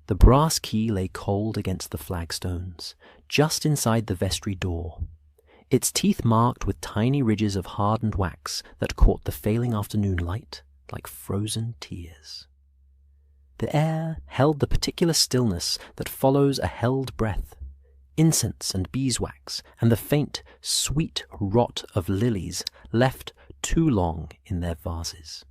The brass key lay cold against the flagstones, just inside the vestry door, its teeth marked with tiny ridges of hardened wax that caught the failing afternoon light like frozen tears. The air held the particular stillness that follows a held breath. Incense and beeswax, and the faint, sweet rot of lilies left too long in their vases.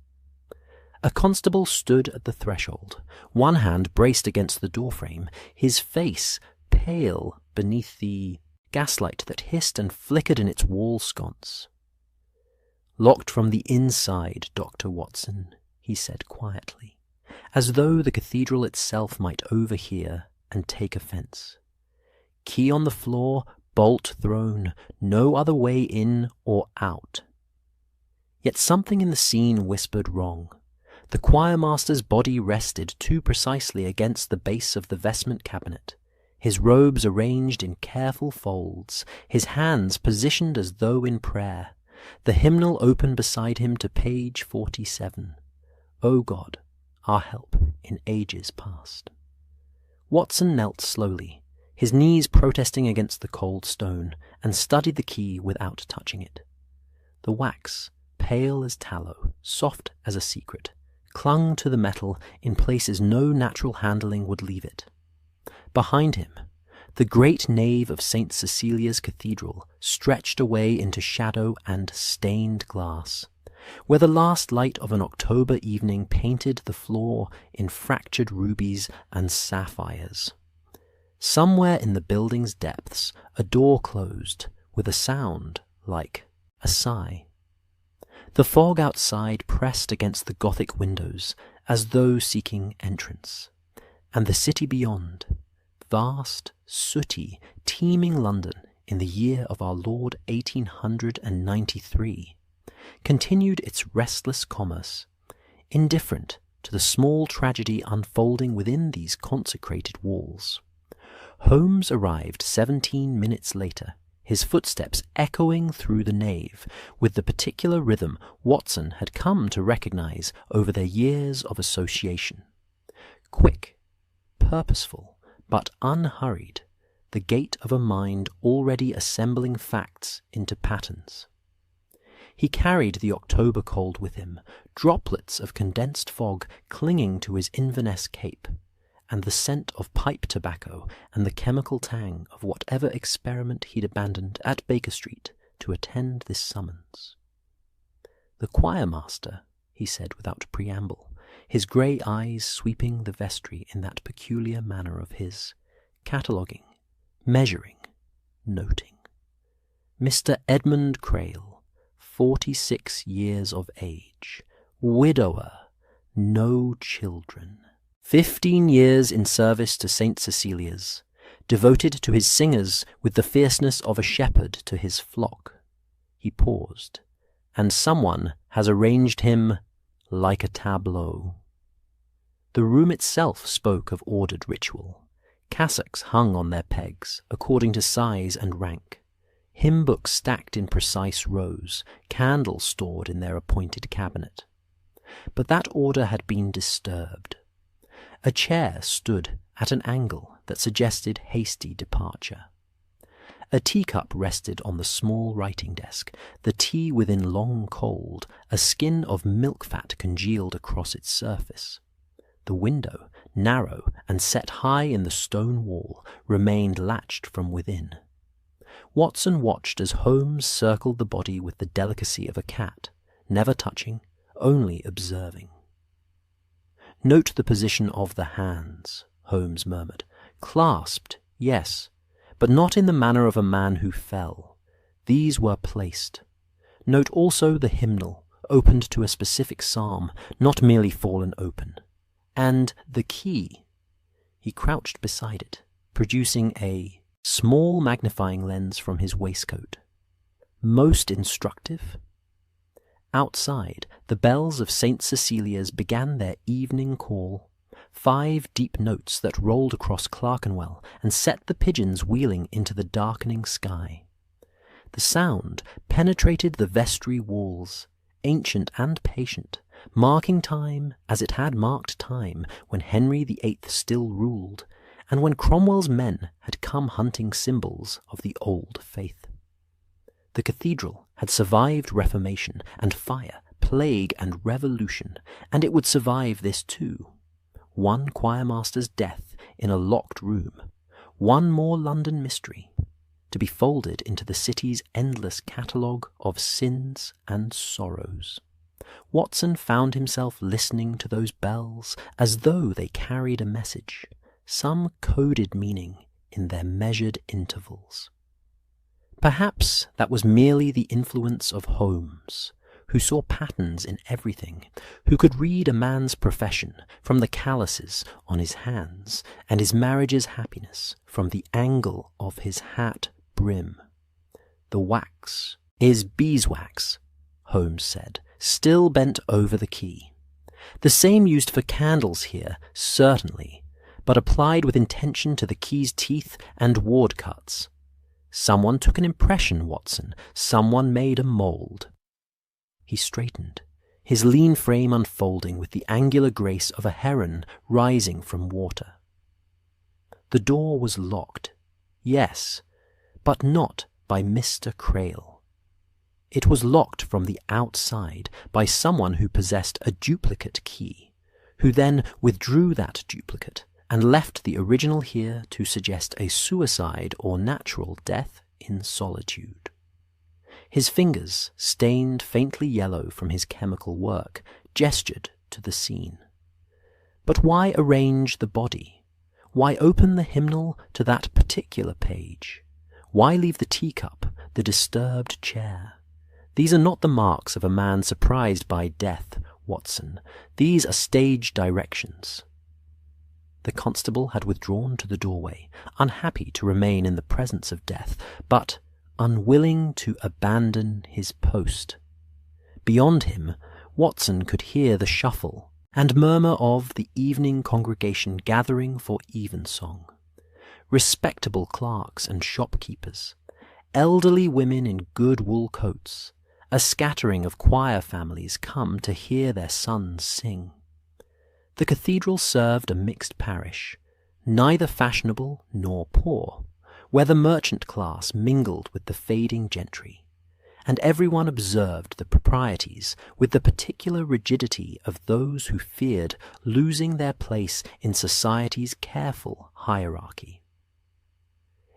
A constable stood at the threshold, one hand braced against the doorframe, his face pale beneath the gaslight that hissed and flickered in its wall sconce. "Locked from the inside, Dr. Watson," he said quietly, as though the cathedral itself might overhear and take offence. "Key on the floor, bolt thrown, no other way in or out." Yet something in the scene whispered wrong. The choirmaster's body rested too precisely against the base of the vestment cabinet, his robes arranged in careful folds, his hands positioned as though in prayer, the hymnal open beside him to page 47. "O God, our help in ages past." Watson knelt slowly, his knees protesting against the cold stone, and studied the key without touching it. The wax, pale as tallow, soft as a secret, clung to the metal in places no natural handling would leave it. Behind him, the great nave of St. Cecilia's Cathedral stretched away into shadow and stained glass, where the last light of an October evening painted the floor in fractured rubies and sapphires. Somewhere in the building's depths, a door closed with a sound like a sigh. The fog outside pressed against the Gothic windows as though seeking entrance, and the city beyond, vast, sooty, teeming London in the year of our Lord 1893, continued its restless commerce, indifferent to the small tragedy unfolding within these consecrated walls. Holmes arrived 17 minutes later, his footsteps echoing through the nave with the particular rhythm Watson had come to recognize over their years of association. Quick, purposeful, but unhurried, the gait of a mind already assembling facts into patterns. He carried the October cold with him, droplets of condensed fog clinging to his Inverness cape, and the scent of pipe tobacco and the chemical tang of whatever experiment he'd abandoned at Baker Street to attend this summons. "The choirmaster," he said without preamble, his grey eyes sweeping the vestry in that peculiar manner of his, cataloguing, measuring, noting. "Mr. Edmund Crail, 46 years of age, widower, no children. 15 years in service to St. Cecilia's, devoted to his singers with the fierceness of a shepherd to his flock." He paused. "And someone has arranged him like a tableau." The room itself spoke of ordered ritual. Cassocks hung on their pegs, according to size and rank. Hymn books stacked in precise rows, candles stored in their appointed cabinet. But that order had been disturbed. A chair stood at an angle that suggested hasty departure. A teacup rested on the small writing desk, the tea within long cold, a skin of milk fat congealed across its surface. The window, narrow and set high in the stone wall, remained latched from within. Watson watched as Holmes circled the body with the delicacy of a cat, never touching, only observing. "Note the position of the hands," Holmes murmured. "Clasped, yes, but not in the manner of a man who fell. These were placed. Note also the hymnal, opened to a specific psalm, not merely fallen open. And the key." He crouched beside it, producing a small magnifying lens from his waistcoat. "Most instructive." Outside, the bells of St. Cecilia's began their evening call, 5 deep notes that rolled across Clerkenwell and set the pigeons wheeling into the darkening sky. The sound penetrated the vestry walls, ancient and patient, marking time as it had marked time when Henry VIII still ruled, and when Cromwell's men had come hunting symbols of the old faith. The cathedral had survived Reformation and fire, plague and revolution, and it would survive this too. One choirmaster's death in a locked room, one more London mystery, to be folded into the city's endless catalogue of sins and sorrows. Watson found himself listening to those bells as though they carried a message, some coded meaning in their measured intervals. Perhaps that was merely the influence of Holmes, who saw patterns in everything, who could read a man's profession from the calluses on his hands and his marriage's happiness from the angle of his hat brim. The wax is beeswax, Holmes said, still bent over the key. The same used for candles here, certainly, but applied with intention to the key's teeth and ward cuts. Someone took an impression, Watson. Someone made a mould. He straightened, his lean frame unfolding with the angular grace of a heron rising from water. The door was locked, yes, but not by Mr. Crail. It was locked from the outside by someone who possessed a duplicate key, who then withdrew that duplicate and left the original here to suggest a suicide or natural death in solitude. His fingers, stained faintly yellow from his chemical work, gestured to the scene. But why arrange the body? Why open the hymnal to that particular page? Why leave the teacup, the disturbed chair? These are not the marks of a man surprised by death, Watson. These are stage directions. The constable had withdrawn to the doorway, unhappy to remain in the presence of death, but unwilling to abandon his post. Beyond him, Watson could hear the shuffle and murmur of the evening congregation gathering for evensong. Respectable clerks and shopkeepers, elderly women in good wool coats, a scattering of choir families come to hear their sons sing. The cathedral served a mixed parish, neither fashionable nor poor, where the merchant class mingled with the fading gentry, and everyone observed the proprieties with the particular rigidity of those who feared losing their place in society's careful hierarchy.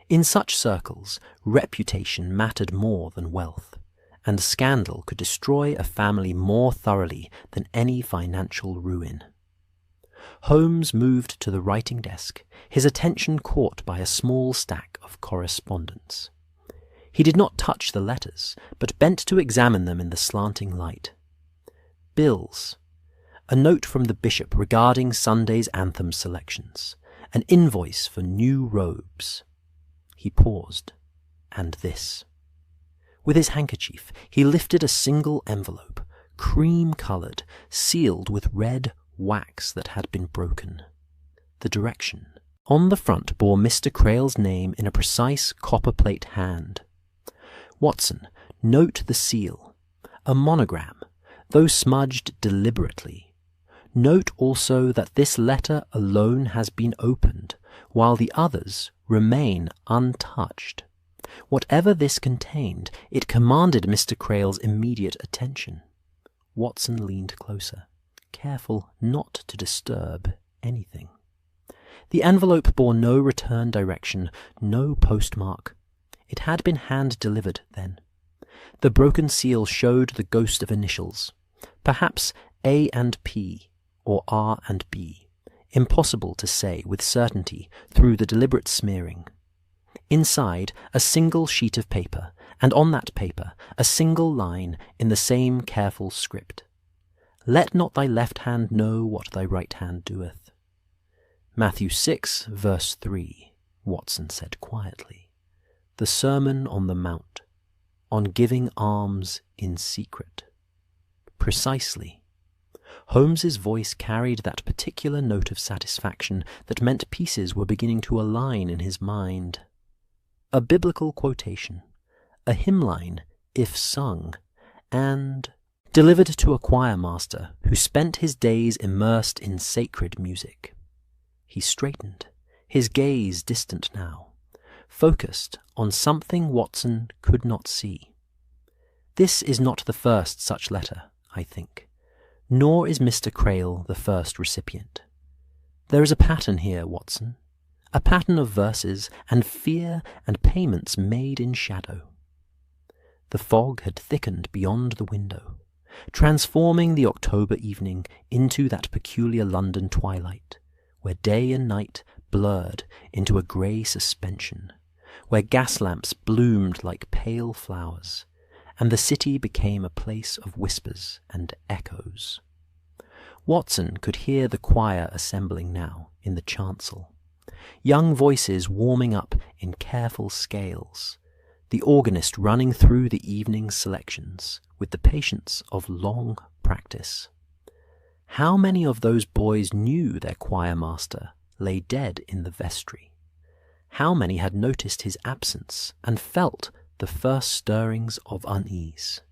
In such circles, reputation mattered more than wealth, and scandal could destroy a family more thoroughly than any financial ruin. Holmes moved to the writing desk, his attention caught by a small stack of correspondence. He did not touch the letters, but bent to examine them in the slanting light. Bills. A note from the bishop regarding Sunday's anthem selections. An invoice for new robes. He paused. And this. With his handkerchief, he lifted a single envelope, cream-coloured, sealed with red wax that had been broken. The direction. On the front bore Mr. Crail's name in a precise copperplate hand. Watson, note the seal. A monogram, though smudged deliberately. Note also that this letter alone has been opened, while the others remain untouched. Whatever this contained, it commanded Mr. Crail's immediate attention. Watson leaned closer, careful not to disturb anything. The envelope bore no return direction, no postmark. It had been hand-delivered, then. The broken seal showed the ghost of initials, perhaps A and P, or R and B, impossible to say with certainty through the deliberate smearing. Inside, a single sheet of paper, and on that paper, a single line in the same careful script. Let not thy left hand know what thy right hand doeth. Matthew 6, verse 3, Watson said quietly. The Sermon on the Mount, on giving alms in secret. Precisely. Holmes's voice carried that particular note of satisfaction that meant pieces were beginning to align in his mind. A biblical quotation, a hymn line, if sung, and delivered to a choir master who spent his days immersed in sacred music. He straightened, his gaze distant now, focused on something Watson could not see. This is not the first such letter, I think, nor is Mr. Crail the first recipient. There is a pattern here, Watson, a pattern of verses and fear and payments made in shadow. The fog had thickened beyond the window, transforming the October evening into that peculiar London twilight, where day and night blurred into a grey suspension, where gas lamps bloomed like pale flowers, and the city became a place of whispers and echoes. Watson could hear the choir assembling now in the chancel, young voices warming up in careful scales, the organist running through the evening's selections with the patience of long practice. How many of those boys knew their choir master lay dead in the vestry? How many had noticed his absence and felt the first stirrings of unease?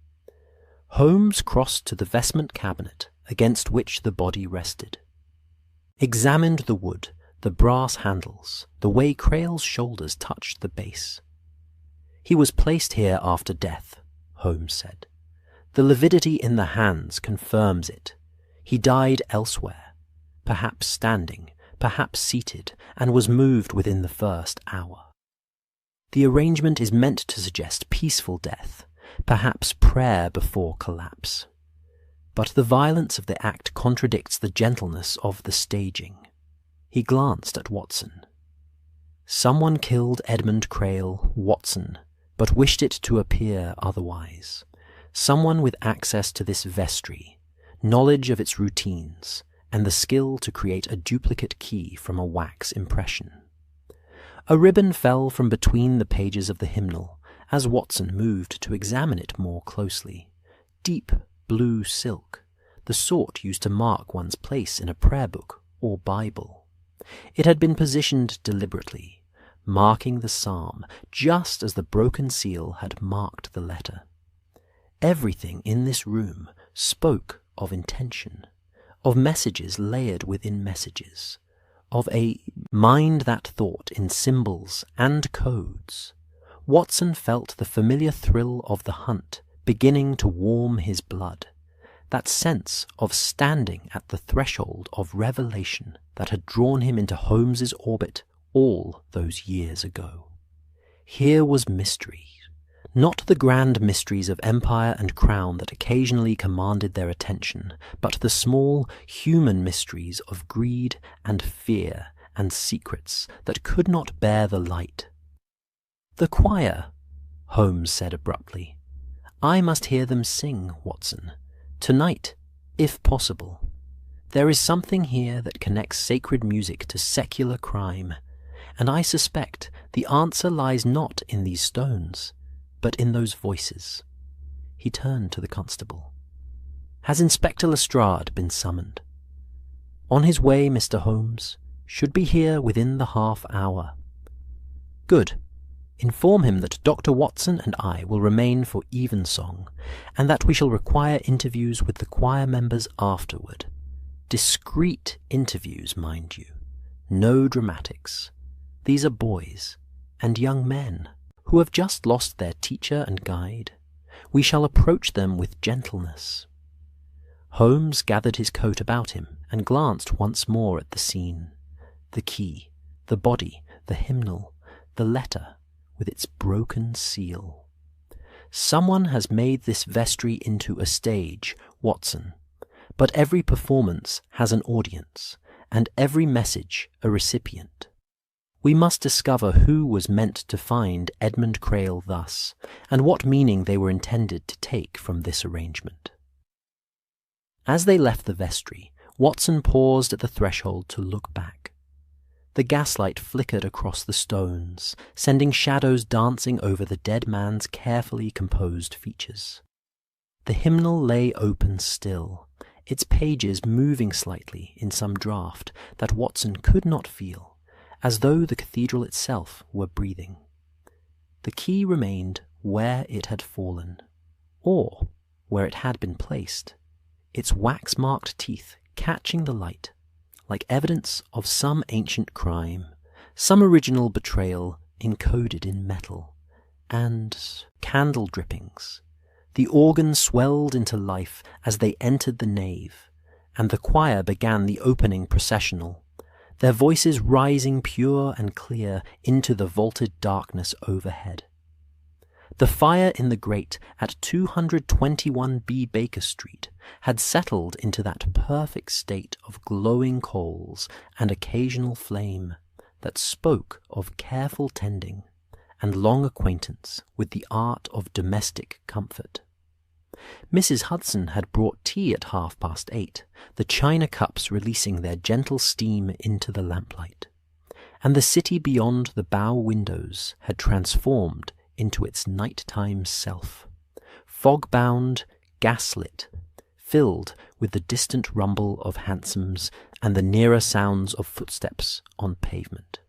Holmes crossed to the vestment cabinet against which the body rested, examined the wood, the brass handles, the way Crail's shoulders touched the base. He was placed here after death, Holmes said. The lividity in the hands confirms it. He died elsewhere, perhaps standing, perhaps seated, and was moved within the first hour. The arrangement is meant to suggest peaceful death, perhaps prayer before collapse. But the violence of the act contradicts the gentleness of the staging. He glanced at Watson. Someone killed Edmund Crail, Watson, but wished it to appear otherwise. Someone with access to this vestry, knowledge of its routines, and the skill to create a duplicate key from a wax impression. A ribbon fell from between the pages of the hymnal as Watson moved to examine it more closely. Deep blue silk, the sort used to mark one's place in a prayer book or Bible. It had been positioned deliberately, marking the psalm just as the broken seal had marked the letter. Everything in this room spoke of intention, of messages layered within messages, of a mind that thought in symbols and codes. Watson felt the familiar thrill of the hunt beginning to warm his blood, that sense of standing at the threshold of revelation that had drawn him into Holmes's orbit all those years ago. Here was mystery, not the grand mysteries of empire and crown that occasionally commanded their attention, but the small human mysteries of greed and fear and secrets that could not bear the light. "The choir," Holmes said abruptly. "I must hear them sing, Watson. Tonight, if possible. There is something here that connects sacred music to secular crime, and I suspect the answer lies not in these stones, but in those voices." He turned to the constable. "Has Inspector Lestrade been summoned?" "On his way, Mr. Holmes. Should be here within the half-hour." "Good. Inform him that Dr. Watson and I will remain for evensong, and that we shall require interviews with the choir members afterward. Discreet interviews, mind you. No dramatics. These are boys, and young men, who have just lost their teacher and guide. We shall approach them with gentleness." Holmes gathered his coat about him and glanced once more at the scene. The key, the body, the hymnal, the letter, with its broken seal. Someone has made this vestry into a stage, Watson, but every performance has an audience, and every message a recipient. We must discover who was meant to find Edmund Crail thus, and what meaning they were intended to take from this arrangement. As they left the vestry, Watson paused at the threshold to look back. The gaslight flickered across the stones, sending shadows dancing over the dead man's carefully composed features. The hymnal lay open still, its pages moving slightly in some draught that Watson could not feel, as though the cathedral itself were breathing. The key remained where it had fallen, or where it had been placed, its wax-marked teeth catching the light, like evidence of some ancient crime, some original betrayal encoded in metal, and candle drippings. The organ swelled into life as they entered the nave, and the choir began the opening processional, their voices rising pure and clear into the vaulted darkness overhead. The fire in the grate at 221B Baker Street had settled into that perfect state of glowing coals and occasional flame that spoke of careful tending and long acquaintance with the art of domestic comfort. Mrs. Hudson had brought tea at 8:30, the china cups releasing their gentle steam into the lamplight, and the city beyond the bow windows had transformed into its nighttime self, fog-bound, gaslit, filled with the distant rumble of hansoms and the nearer sounds of footsteps on pavement.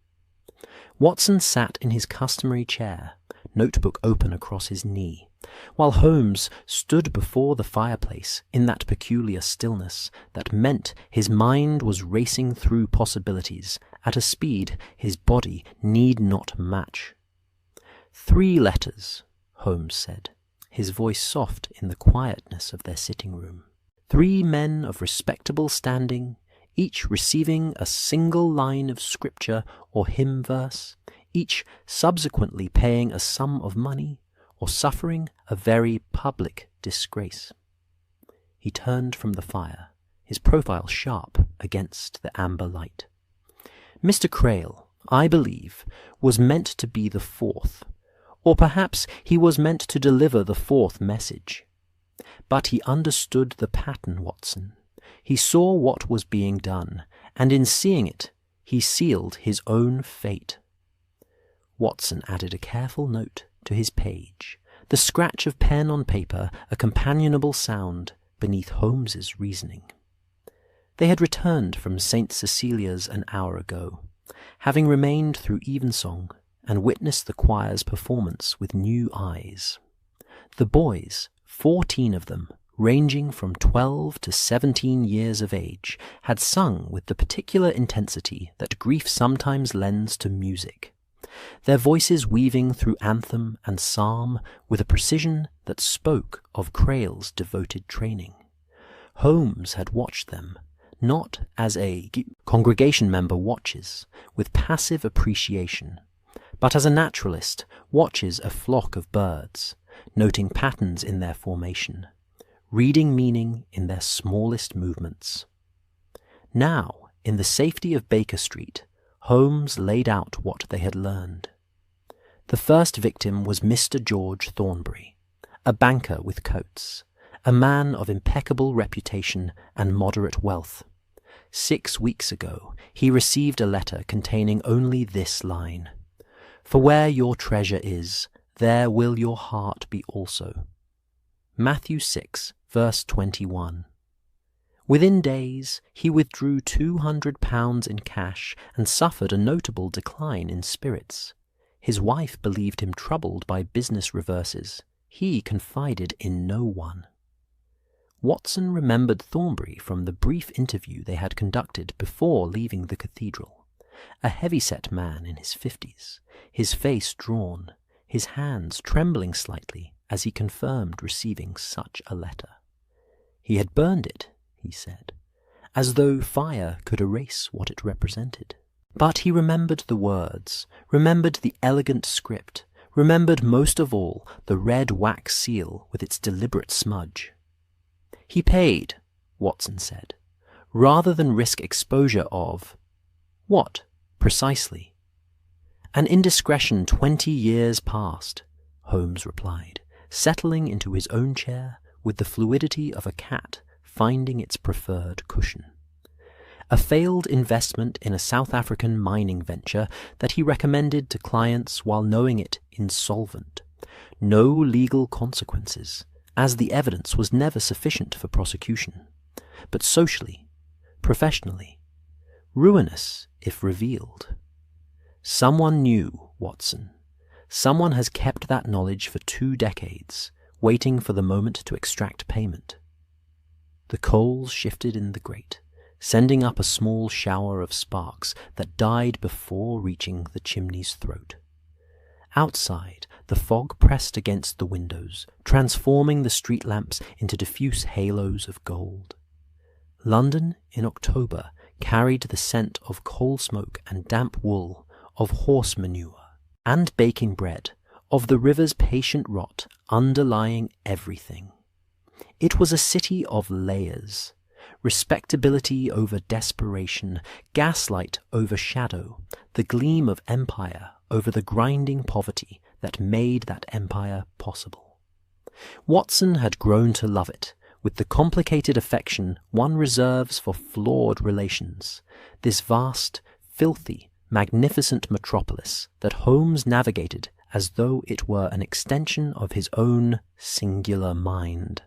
Watson sat in his customary chair, notebook open across his knee, while Holmes stood before the fireplace in that peculiar stillness that meant his mind was racing through possibilities at a speed his body need not match. 3 letters, Holmes said, his voice soft in the quietness of their sitting room. 3 men of respectable standing, each receiving a single line of scripture or hymn verse, each subsequently paying a sum of money or suffering a very public disgrace. He turned from the fire, his profile sharp against the amber light. Mr. Crail, I believe, was meant to be the 4th, or perhaps he was meant to deliver the 4th message. But he understood the pattern, Watson. He saw what was being done, and in seeing it, he sealed his own fate. Watson added a careful note to his page, the scratch of pen on paper a companionable sound beneath Holmes's reasoning. They had returned from St. Cecilia's an hour ago, having remained through evensong and witnessed the choir's performance with new eyes. The boys, 14 of them, ranging from 12 to 17 years of age, had sung with the particular intensity that grief sometimes lends to music, their voices weaving through anthem and psalm with a precision that spoke of Crail's devoted training. Holmes had watched them, not as a congregation member watches, with passive appreciation, but as a naturalist watches a flock of birds, noting patterns in their formation, reading meaning in their smallest movements. Now, in the safety of Baker Street, Holmes laid out what they had learned. The first victim was Mr. George Thornbury, a banker with coats, a man of impeccable reputation and moderate wealth. 6 weeks ago, he received a letter containing only this line: "For where your treasure is, there will your heart be also." Matthew 6, verse 21. Within days, he withdrew £200 in cash and suffered a notable decline in spirits. His wife believed him troubled by business reverses. He confided in no one. Watson remembered Thornbury from the brief interview they had conducted before leaving the cathedral. A heavy-set man in his 50s, his face drawn, his hands trembling slightly as he confirmed receiving such a letter. He had burned it, he said, as though fire could erase what it represented. But he remembered the words, remembered the elegant script, remembered most of all the red wax seal with its deliberate smudge. He paid, Watson said, rather than risk exposure of... What, precisely? An indiscretion 20 years past, Holmes replied, settling into his own chair with the fluidity of a cat finding its preferred cushion. A failed investment in a South African mining venture that he recommended to clients while knowing it insolvent. No legal consequences, as the evidence was never sufficient for prosecution, but socially, professionally, ruinous if revealed. Someone knew, Watson. Someone has kept that knowledge for 2 decades, waiting for the moment to extract payment. The coals shifted in the grate, sending up a small shower of sparks that died before reaching the chimney's throat. Outside, the fog pressed against the windows, transforming the street lamps into diffuse halos of gold. London in October carried the scent of coal smoke and damp wool, of horse manure and baking bread, of the river's patient rot underlying everything. It was a city of layers, respectability over desperation, gaslight over shadow, the gleam of empire over the grinding poverty that made that empire possible. Watson had grown to love it, with the complicated affection one reserves for flawed relations, this vast, filthy, magnificent metropolis that Holmes navigated as though it were an extension of his own singular mind.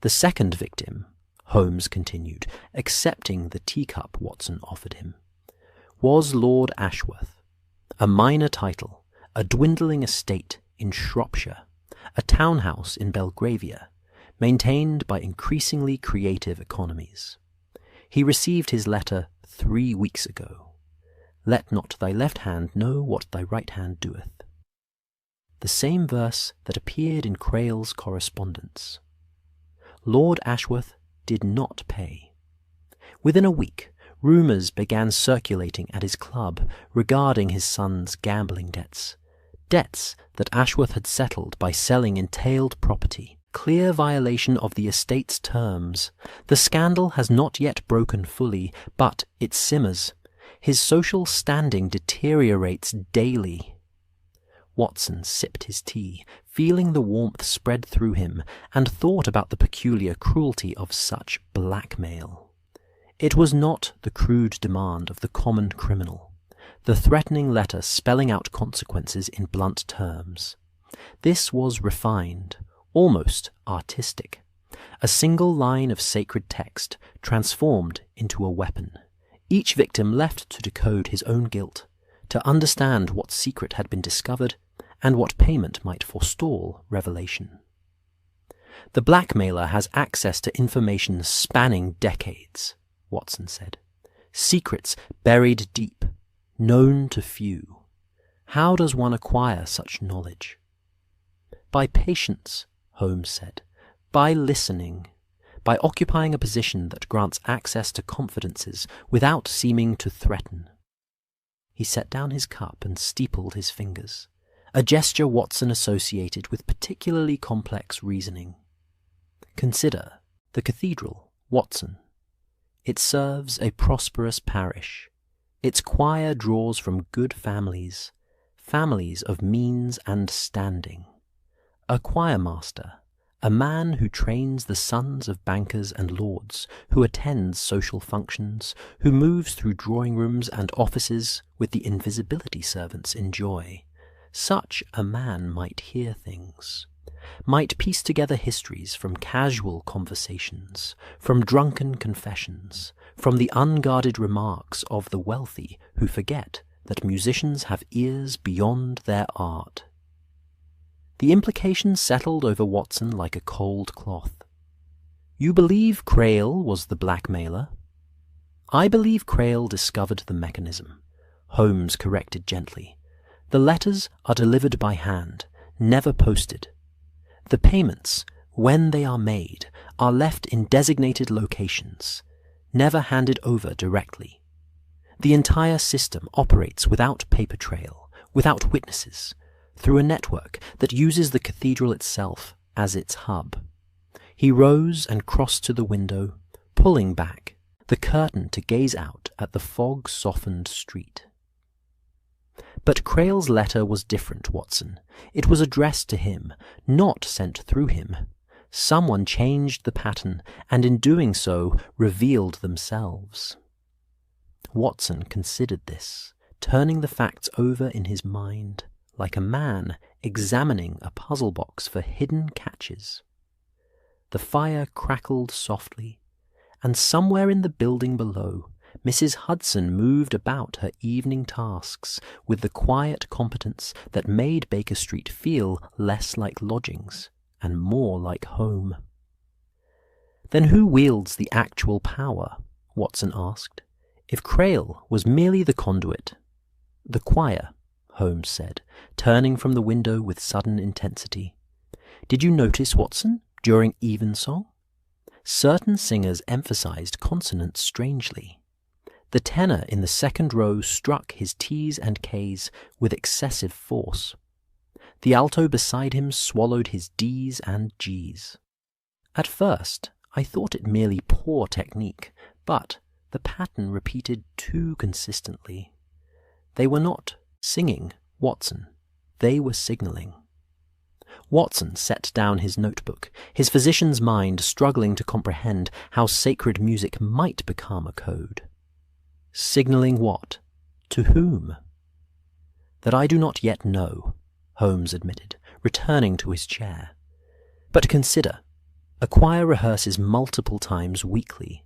The second victim, Holmes continued, accepting the teacup Watson offered him, was Lord Ashworth, a minor title, a dwindling estate in Shropshire, a townhouse in Belgravia, maintained by increasingly creative economies. He received his letter 3 weeks ago. Let not thy left hand know what thy right hand doeth. The same verse that appeared in Crail's correspondence. Lord Ashworth did not pay. Within a week, rumours began circulating at his club regarding his son's gambling debts that Ashworth had settled by selling entailed property, clear violation of the estate's terms. The scandal has not yet broken fully, but it simmers. His social standing deteriorates daily. Watson sipped his tea, feeling the warmth spread through him, and thought about the peculiar cruelty of such blackmail. It was not the crude demand of the common criminal, the threatening letter spelling out consequences in blunt terms. This was refined, almost artistic, a single line of sacred text transformed into a weapon, each victim left to decode his own guilt, to understand what secret had been discovered and what payment might forestall revelation. The blackmailer has access to information spanning decades, Watson said. Secrets buried deep, known to few. How does one acquire such knowledge? By patience, Holmes said, by listening, by occupying a position that grants access to confidences without seeming to threaten. He set down his cup and steepled his fingers, a gesture Watson associated with particularly complex reasoning. Consider the cathedral, Watson. It serves a prosperous parish. Its choir draws from good families, families of means and standing. A choir master, a man who trains the sons of bankers and lords, who attends social functions, who moves through drawing rooms and offices with the invisibility servants enjoy. Such a man might hear things, might piece together histories from casual conversations, from drunken confessions, from the unguarded remarks of the wealthy who forget that musicians have ears beyond their art. The implications settled over Watson like a cold cloth. You believe Crail was the blackmailer? I believe Crail discovered the mechanism, Holmes corrected gently. The letters are delivered by hand, never posted. The payments, when they are made, are left in designated locations, never handed over directly. The entire system operates without paper trail, without witnesses, through a network that uses the cathedral itself as its hub. He rose and crossed to the window, pulling back the curtain to gaze out at the fog-softened street. But Crail's letter was different, Watson. It was addressed to him, not sent through him. Someone changed the pattern, and in doing so revealed themselves. Watson considered this, turning the facts over in his mind, like a man examining a puzzle box for hidden catches. The fire crackled softly, and somewhere in the building below, Mrs. Hudson moved about her evening tasks with the quiet competence that made Baker Street feel less like lodgings and more like home. "Then who wields the actual power?" Watson asked. "If Crail was merely the conduit." "The choir," Holmes said, turning from the window with sudden intensity. "Did you notice, Watson, during evensong? Certain singers emphasized consonants strangely. The tenor in the second row struck his T's and K's with excessive force. The alto beside him swallowed his D's and G's. At first, I thought it merely poor technique, but the pattern repeated too consistently. They were not singing, Watson. They were signalling." Watson set down his notebook, his physician's mind struggling to comprehend how sacred music might become a code. Signalling what? To whom? "That I do not yet know," Holmes admitted, returning to his chair. "But consider, a choir rehearses multiple times weekly.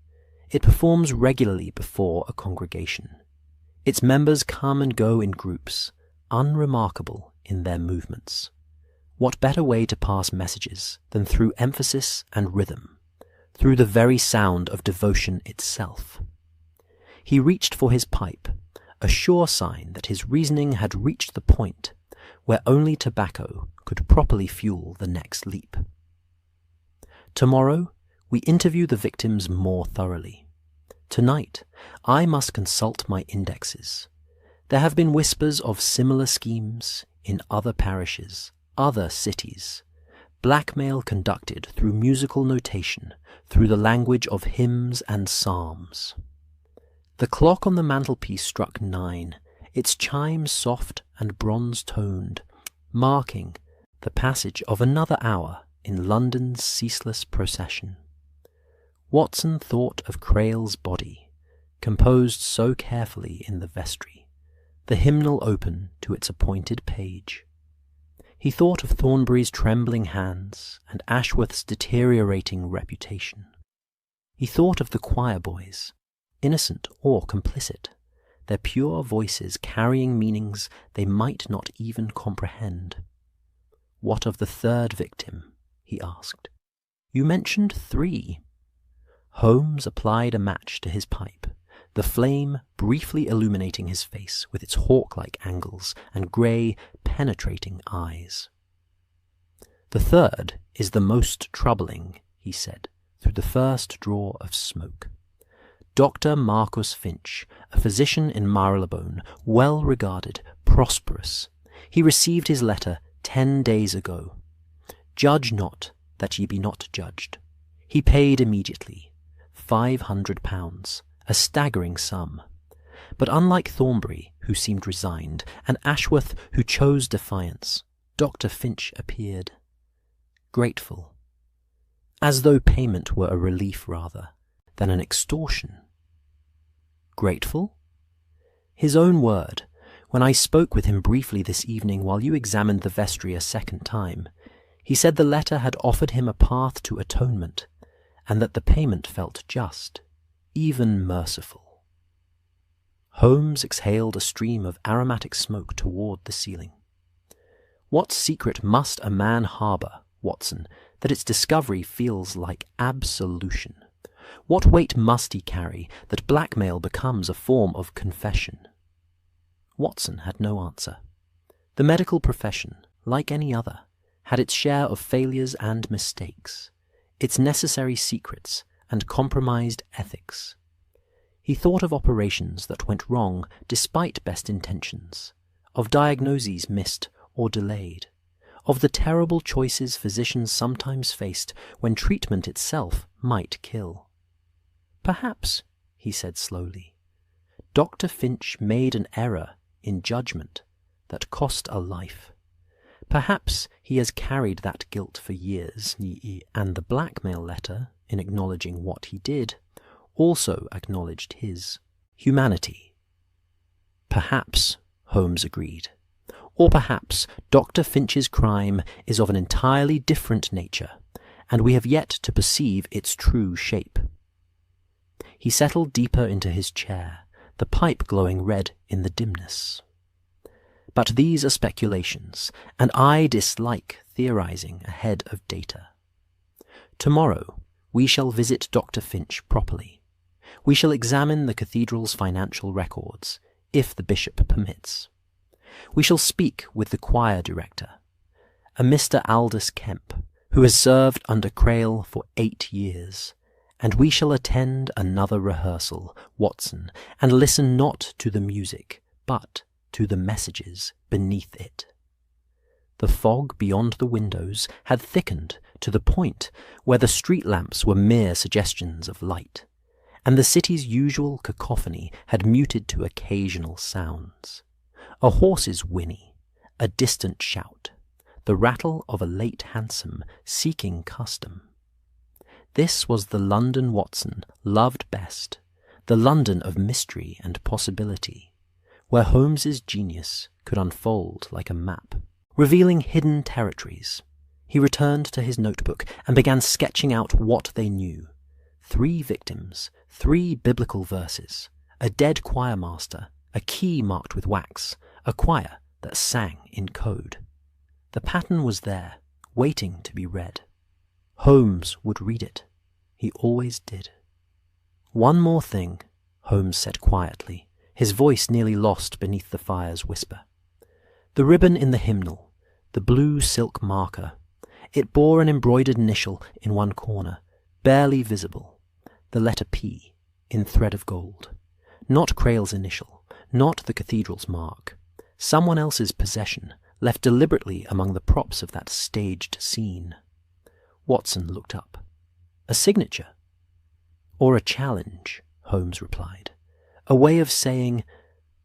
It performs regularly before a congregation. Its members come and go in groups, unremarkable in their movements. What better way to pass messages than through emphasis and rhythm, through the very sound of devotion itself?" He reached for his pipe, a sure sign that his reasoning had reached the point where only tobacco could properly fuel the next leap. "Tomorrow, we interview the victims more thoroughly. Tonight, I must consult my indexes. There have been whispers of similar schemes in other parishes, other cities. Blackmail conducted through musical notation, through the language of hymns and psalms." The clock on the mantelpiece struck 9, its chime soft and bronze-toned, marking the passage of another hour in London's ceaseless procession. Watson thought of Crail's body, composed so carefully in the vestry, the hymnal open to its appointed page. He thought of Thornbury's trembling hands and Ashworth's deteriorating reputation. He thought of the choir boys, innocent or complicit, their pure voices carrying meanings they might not even comprehend. "What of the third victim?" he asked. "You mentioned 3. Holmes applied a match to his pipe, the flame briefly illuminating his face with its hawk-like angles and grey, penetrating eyes. "The third is the most troubling," he said, through the first draw of smoke. "Dr. Marcus Finch, a physician in Marylebone, well regarded, prosperous. He received his letter 10 days ago. 'Judge not, that ye be not judged.' He paid immediately, £500, a staggering sum. But unlike Thornbury, who seemed resigned, and Ashworth, who chose defiance, Dr. Finch appeared grateful, as though payment were a relief rather than an extortion. Grateful? His own word, when I spoke with him briefly this evening while you examined the vestry a second time, he said the letter had offered him a path to atonement, and that the payment felt just, even merciful." Holmes exhaled a stream of aromatic smoke toward the ceiling. "What secret must a man harbour, Watson, that its discovery feels like absolution? What weight must he carry that blackmail becomes a form of confession?" Watson had no answer. The medical profession, like any other, had its share of failures and mistakes, its necessary secrets and compromised ethics. He thought of operations that went wrong despite best intentions, of diagnoses missed or delayed, of the terrible choices physicians sometimes faced when treatment itself might kill. "Perhaps," he said slowly, "Dr. Finch made an error in judgment that cost a life. Perhaps he has carried that guilt for years, and the blackmail letter, in acknowledging what he did, also acknowledged his humanity." "Perhaps," Holmes agreed. "Or perhaps Dr. Finch's crime is of an entirely different nature, and we have yet to perceive its true shape." He settled deeper into his chair, the pipe glowing red in the dimness. But these are speculations, and I dislike theorizing ahead of data. Tomorrow we shall visit Dr. Finch properly. We shall examine the cathedral's financial records, if the bishop permits. We shall speak with the choir director, a Mr. Aldous Kemp, who has served under Crail for 8 years, and we shall attend another rehearsal, Watson, and listen not to the music, but to the messages beneath it. The fog beyond the windows had thickened to the point where the street lamps were mere suggestions of light, and the city's usual cacophony had muted to occasional sounds. A horse's whinny, a distant shout, the rattle of a late hansom seeking custom. This was the London Watson loved best, the London of mystery and possibility, where Holmes's genius could unfold like a map, revealing hidden territories. He returned to his notebook and began sketching out what they knew. 3 victims, 3 biblical verses, a dead choir master, a key marked with wax, a choir that sang in code. The pattern was there, waiting to be read. Holmes would read it. He always did. "One more thing," Holmes said quietly, his voice nearly lost beneath the fire's whisper. The ribbon in the hymnal, the blue silk marker, it bore an embroidered initial in one corner, barely visible, the letter P in thread of gold. Not Crail's initial, not the cathedral's mark. Someone else's possession, left deliberately among the props of that staged scene. Watson looked up. "A signature?" "Or a challenge," Holmes replied. "A way of saying,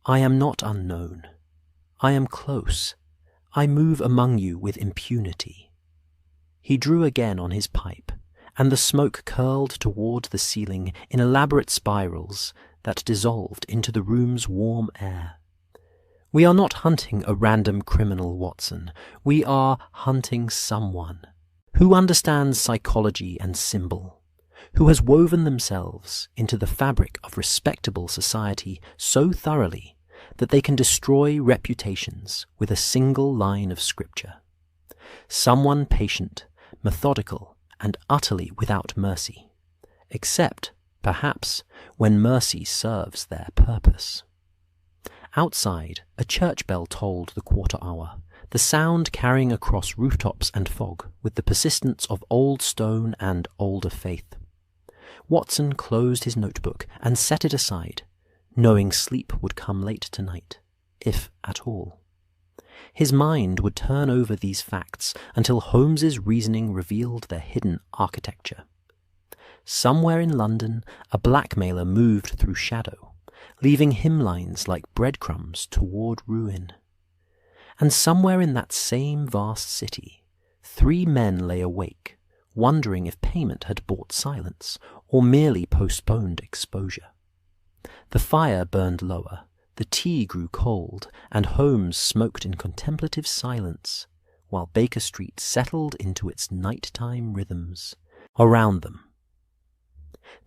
I am not unknown. I am close. I move among you with impunity." He drew again on his pipe, and the smoke curled toward the ceiling in elaborate spirals that dissolved into the room's warm air. "We are not hunting a random criminal, Watson. We are hunting someone who understands psychology and symbol, who has woven themselves into the fabric of respectable society so thoroughly that they can destroy reputations with a single line of scripture. Someone patient, methodical, and utterly without mercy, except, perhaps, when mercy serves their purpose. Outside, a church bell tolled the quarter hour, the sound carrying across rooftops and fog with the persistence of old stone and older faith. Watson closed his notebook and set it aside, knowing sleep would come late tonight, if at all. His mind would turn over these facts until Holmes's reasoning revealed their hidden architecture. Somewhere in London, a blackmailer moved through shadow, leaving hymnlines like breadcrumbs toward ruin. And somewhere in that same vast city, 3 men lay awake, wondering if payment had bought silence or merely postponed exposure. The fire burned lower, the tea grew cold, and Holmes smoked in contemplative silence, while Baker Street settled into its nighttime rhythms. Around them,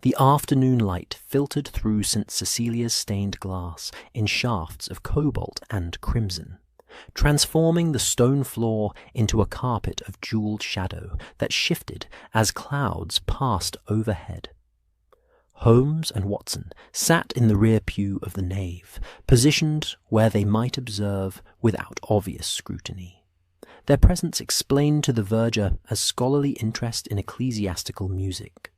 the afternoon light filtered through St. Cecilia's stained glass in shafts of cobalt and crimson, transforming the stone floor into a carpet of jewelled shadow that shifted as clouds passed overhead. Holmes and Watson sat in the rear pew of the nave, positioned where they might observe without obvious scrutiny. Their presence explained to the verger a scholarly interest in ecclesiastical music.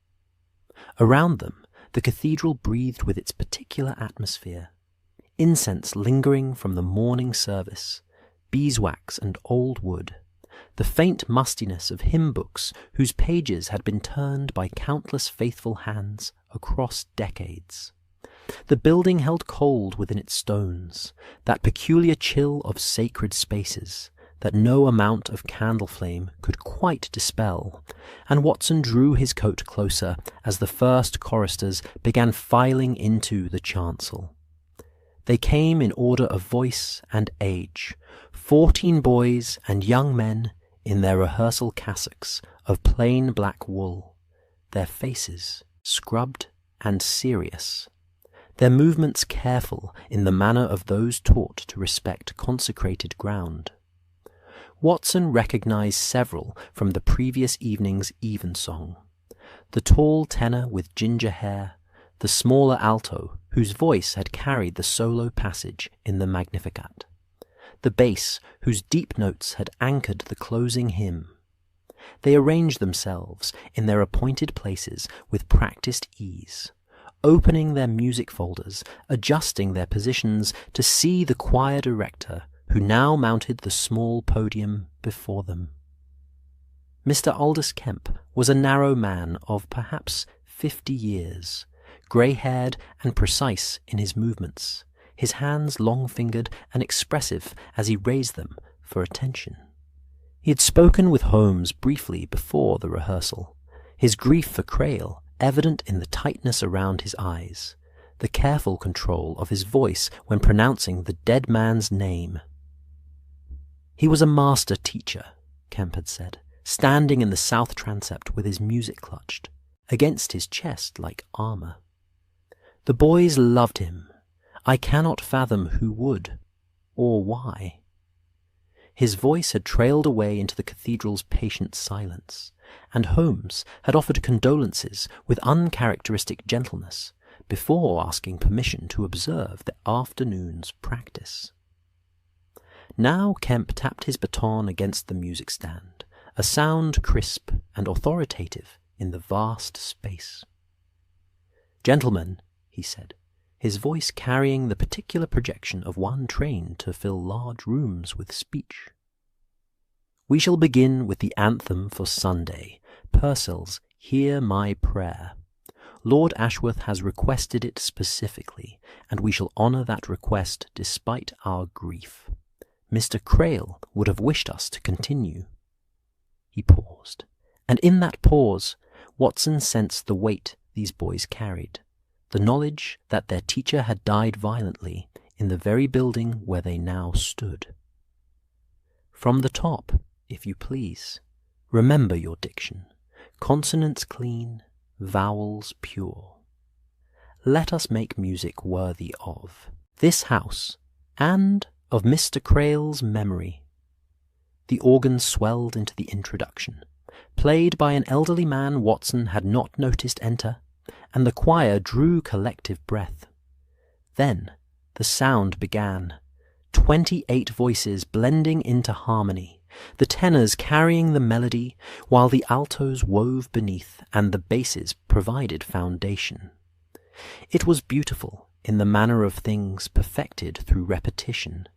Around them, the cathedral breathed with its particular atmosphere, incense lingering from the morning service, beeswax and old wood, the faint mustiness of hymn books whose pages had been turned by countless faithful hands across decades. The building held cold within its stones, that peculiar chill of sacred spaces that no amount of candle flame could quite dispel, and Watson drew his coat closer as the first choristers began filing into the chancel. They came in order of voice and age, 14 boys and young men in their rehearsal cassocks of plain black wool, their faces scrubbed and serious, their movements careful in the manner of those taught to respect consecrated ground. Watson recognized several from the previous evening's evensong: the tall tenor with ginger hair, the smaller alto whose voice had carried the solo passage in the Magnificat, the bass whose deep notes had anchored the closing hymn. They arranged themselves in their appointed places with practiced ease, opening their music folders, adjusting their positions to see the choir director who now mounted the small podium before them. Mr. Aldous Kemp was a narrow man of perhaps 50 years, grey-haired and precise in his movements, his hands long-fingered and expressive as he raised them for attention. He had spoken with Holmes briefly before the rehearsal, his grief for Crail evident in the tightness around his eyes, the careful control of his voice when pronouncing the dead man's name. He was a master teacher, Kemp had said, standing in the south transept with his music clutched against his chest like armour. The boys loved him. I cannot fathom who would, or why. His voice had trailed away into the cathedral's patient silence, and Holmes had offered condolences with uncharacteristic gentleness before asking permission to observe the afternoon's practice. Now Kemp tapped his baton against the music stand, a sound crisp and authoritative in the vast space. "Gentlemen," he said, his voice carrying the particular projection of one trained to fill large rooms with speech. "We shall begin with the anthem for Sunday, Purcell's 'Hear My Prayer.' Lord Ashworth has requested it specifically, and we shall honour that request despite our grief. Mr. Crail would have wished us to continue." He paused, and in that pause Watson sensed the weight these boys carried, the knowledge that their teacher had died violently in the very building where they now stood. "From the top, if you please. Remember your diction. Consonants clean, vowels pure. Let us make music worthy of this house and of Mr. Crail's memory." The organ swelled into the introduction, played by an elderly man Watson had not noticed enter, and the choir drew collective breath. Then the sound began, 28 voices blending into harmony, the tenors carrying the melody, while the altos wove beneath and the basses provided foundation. It was beautiful in the manner of things perfected through repetition,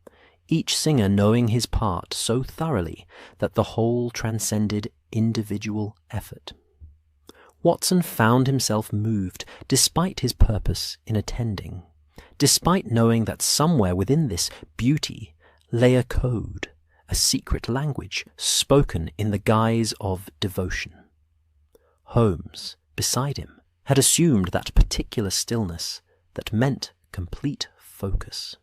each singer knowing his part so thoroughly that the whole transcended individual effort. Watson found himself moved despite his purpose in attending, despite knowing that somewhere within this beauty lay a code, a secret language spoken in the guise of devotion. Holmes, beside him, had assumed that particular stillness that meant complete focus.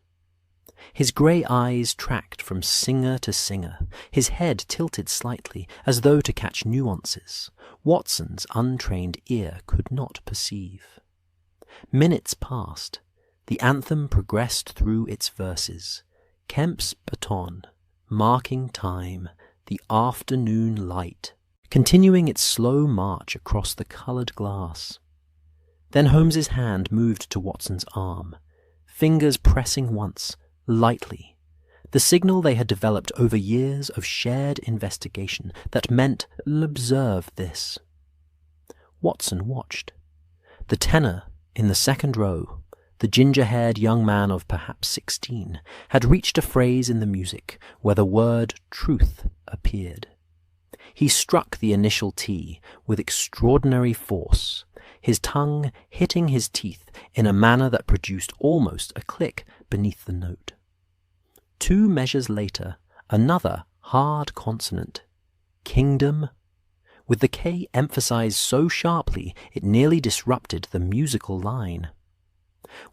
His grey eyes tracked from singer to singer, his head tilted slightly as though to catch nuances Watson's untrained ear could not perceive. Minutes passed. The anthem progressed through its verses, Kemp's baton marking time, the afternoon light, continuing its slow march across the coloured glass. Then Holmes's hand moved to Watson's arm, fingers pressing once, lightly, the signal they had developed over years of shared investigation that meant, "Observe this." Watson watched. The tenor in the second row, the ginger-haired young man of perhaps 16, had reached a phrase in the music where the word truth appeared. He struck the initial T with extraordinary force, his tongue hitting his teeth in a manner that produced almost a click beneath the note. 2 measures later, another hard consonant, kingdom, with the K emphasized so sharply it nearly disrupted the musical line.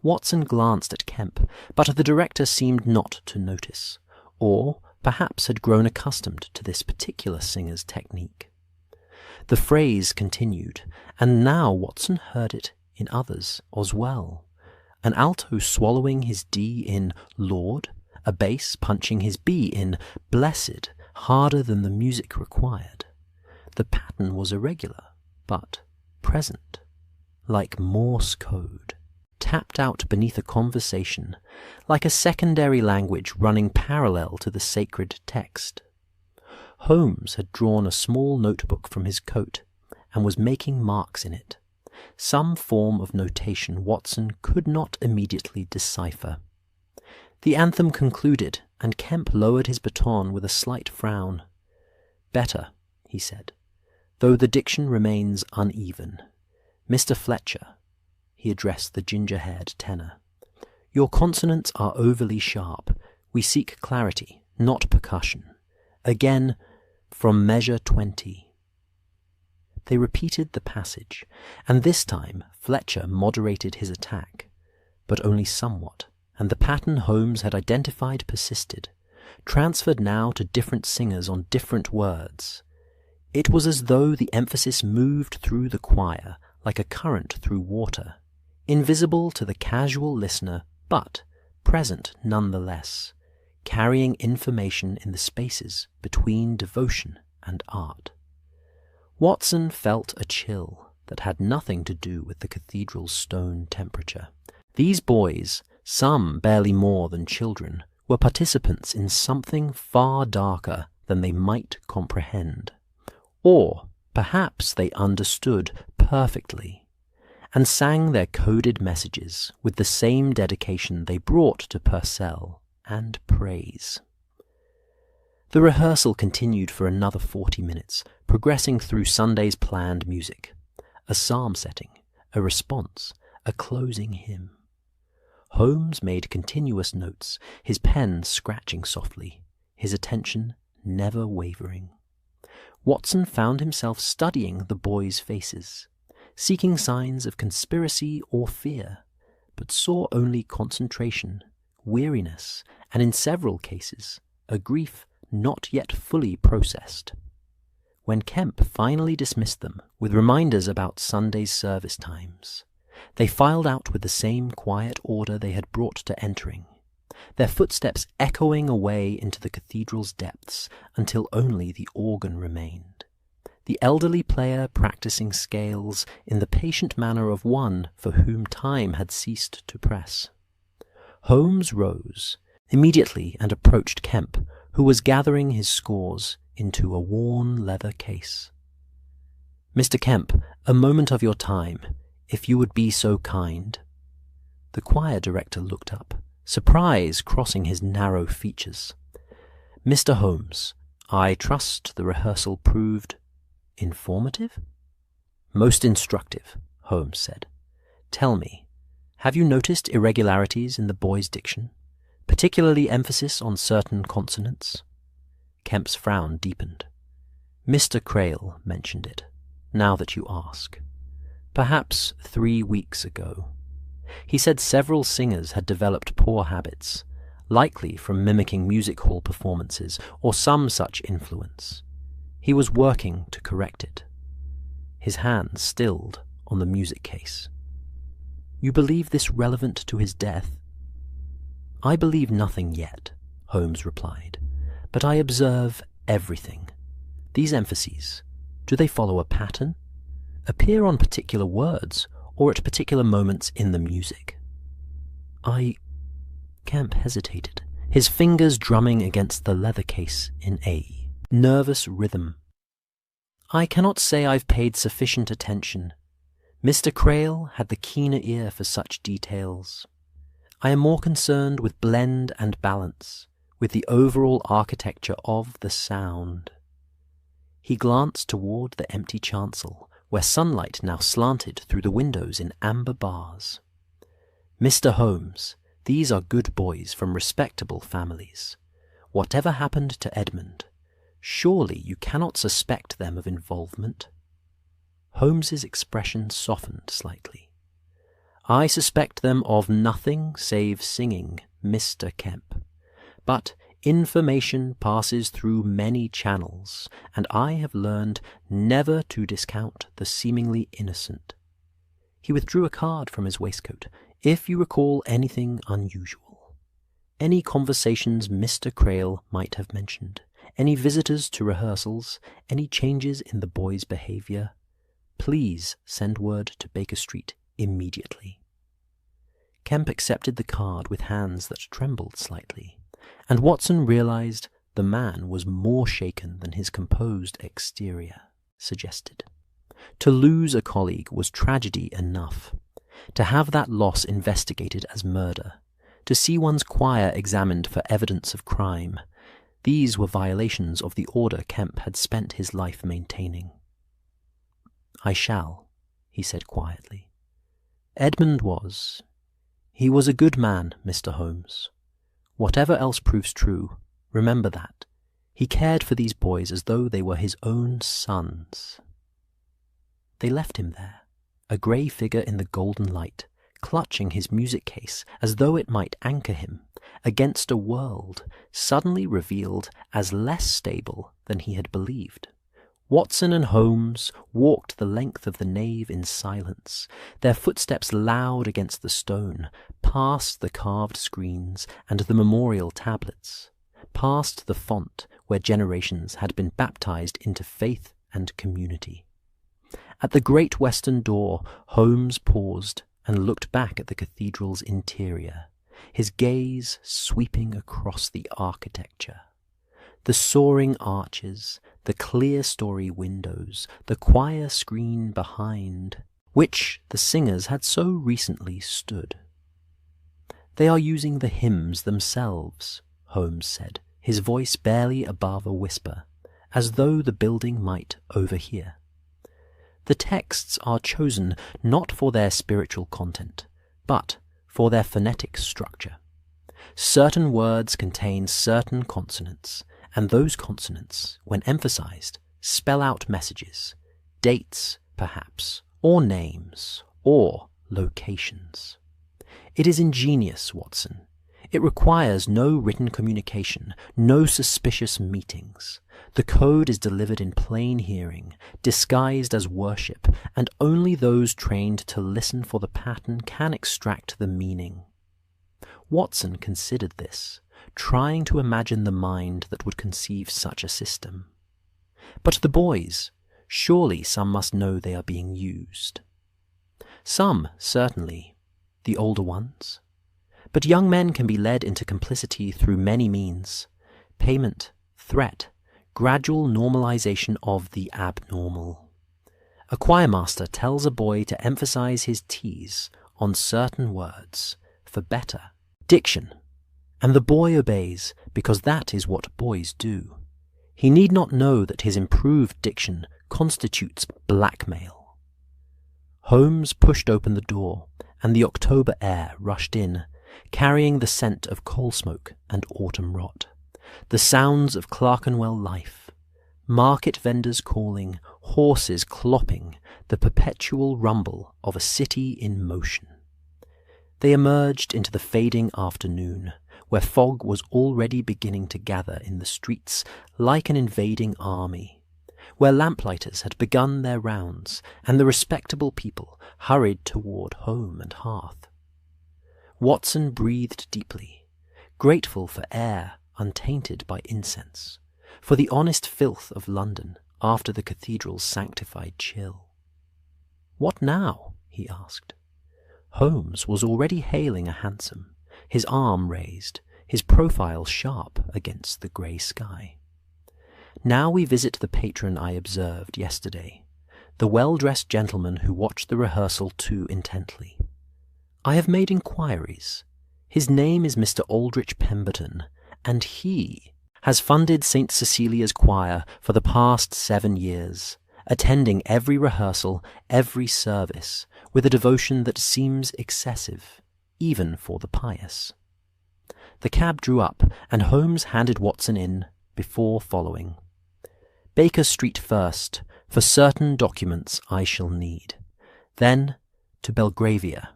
Watson glanced at Kemp, but the director seemed not to notice, or perhaps had grown accustomed to this particular singer's technique. The phrase continued, and now Watson heard it in others as well, an alto swallowing his D in Lord, a bass punching his B in Blessed harder than the music required. The pattern was irregular, but present, like Morse code, tapped out beneath a conversation, like a secondary language running parallel to the sacred text. Holmes had drawn a small notebook from his coat and was making marks in it, some form of notation Watson could not immediately decipher. The anthem concluded, and Kemp lowered his baton with a slight frown. "Better," he said, "though the diction remains uneven. Mr. Fletcher," he addressed the ginger-haired tenor, "your consonants are overly sharp. We seek clarity, not percussion. Again, from measure 20. They repeated the passage, and this time Fletcher moderated his attack, but only somewhat, and the pattern Holmes had identified persisted, transferred now to different singers on different words. It was as though the emphasis moved through the choir like a current through water, invisible to the casual listener, but present nonetheless, carrying information in the spaces between devotion and art. Watson felt a chill that had nothing to do with the cathedral's stone temperature. These boys, some barely more than children, were participants in something far darker than they might comprehend. Or perhaps they understood perfectly, and sang their coded messages with the same dedication they brought to Purcell and praise. The rehearsal continued for another 40 minutes, progressing through Sunday's planned music, a psalm setting, a response, a closing hymn. Holmes made continuous notes, his pen scratching softly, his attention never wavering. Watson found himself studying the boys' faces, seeking signs of conspiracy or fear, but saw only concentration, weariness, and in several cases, a grief not yet fully processed. When Kemp finally dismissed them with reminders about Sunday's service times, they filed out with the same quiet order they had brought to entering, their footsteps echoing away into the cathedral's depths until only the organ remained, the elderly player practicing scales in the patient manner of one for whom time had ceased to press. Holmes rose immediately and approached Kemp, who was gathering his scores into a worn leather case. "Mr. Kemp, a moment of your time, if you would be so kind." The choir director looked up, surprise crossing his narrow features. "Mr. Holmes, I trust the rehearsal proved informative?" "Most instructive," Holmes said. "Tell me, have you noticed irregularities in the boy's diction, particularly emphasis on certain consonants?" Kemp's frown deepened. "Mr. Crail mentioned it, now that you ask. Perhaps 3 weeks ago. He said several singers had developed poor habits, likely from mimicking music hall performances or some such influence. He was working to correct it." His hand stilled on the music case. "You believe this relevant to his death?" "I believe nothing yet," Holmes replied, "but I observe everything. These emphases, do they follow a pattern? Appear on particular words, or at particular moments in the music?" Kemp hesitated, his fingers drumming against the leather case in a nervous rhythm. "I cannot say I've paid sufficient attention. Mr. Crail had the keener ear for such details. I am more concerned with blend and balance, with the overall architecture of the sound." He glanced toward the empty chancel, where sunlight now slanted through the windows in amber bars. "Mr. Holmes, these are good boys from respectable families. Whatever happened to Edmund, surely you cannot suspect them of involvement?" Holmes's expression softened slightly. "I suspect them of nothing save singing, Mr. Kemp. But information passes through many channels, and I have learned never to discount the seemingly innocent." He withdrew a card from his waistcoat, If you recall anything unusual, any conversations Mr. Crail might have mentioned, any visitors to rehearsals, any changes in the boy's behaviour, please send word to Baker Street immediately. Kemp accepted the card with hands that trembled slightly, and Watson realised the man was more shaken than his composed exterior suggested. To lose a colleague was tragedy enough. To have that loss investigated as murder, to see one's choir examined for evidence of crime, these were violations of the order Kemp had spent his life maintaining. "I shall," he said quietly. "Edmund was. He was a good man, Mr. Holmes. Whatever else proves true, remember that. He cared for these boys as though they were his own sons." They left him there, a grey figure in the golden light, clutching his music case as though it might anchor him against a world suddenly revealed as less stable than he had believed. Watson and Holmes walked the length of the nave in silence, their footsteps loud against the stone, past the carved screens and the memorial tablets, past the font where generations had been baptized into faith and community. At the great western door, Holmes paused and looked back at the cathedral's interior, his gaze sweeping across the architecture. The soaring arches, the clear-story windows, the choir screen behind, which the singers had so recently stood. "They are using the hymns themselves," Holmes said, his voice barely above a whisper, as though the building might overhear. "The texts are chosen not for their spiritual content, but for their phonetic structure. Certain words contain certain consonants, and those consonants, when emphasized, spell out messages, dates, perhaps, or names, or locations. It is ingenious, Watson. It requires no written communication, no suspicious meetings. The code is delivered in plain hearing, disguised as worship, and only those trained to listen for the pattern can extract the meaning." Watson considered this, trying to imagine the mind that would conceive such a system. But the boys, surely some must know they are being used. Some, certainly, the older ones. But young men can be led into complicity through many means: payment, threat, gradual normalization of the abnormal. A choirmaster tells a boy to emphasize his T's on certain words for better diction, and the boy obeys because that is what boys do. He need not know that his improved diction constitutes blackmail. Holmes pushed open the door, and the October air rushed in, carrying the scent of coal smoke and autumn rot, the sounds of Clerkenwell life, market vendors calling, horses clopping, the perpetual rumble of a city in motion. They emerged into the fading afternoon, where fog was already beginning to gather in the streets like an invading army, where lamplighters had begun their rounds, and the respectable people hurried toward home and hearth. Watson breathed deeply, grateful for air untainted by incense, for the honest filth of London after the cathedral's sanctified chill. "What now?" he asked. Holmes was already hailing a hansom, his arm raised, his profile sharp against the grey sky. "Now we visit the patron I observed yesterday, the well-dressed gentleman who watched the rehearsal too intently. I have made inquiries. His name is Mr. Aldrich Pemberton, and he has funded St. Cecilia's choir for the past 7 years, attending every rehearsal, every service, with a devotion that seems excessive, even for the pious." The cab drew up, and Holmes handed Watson in, before following. "Baker Street first, for certain documents I shall need. Then to Belgravia,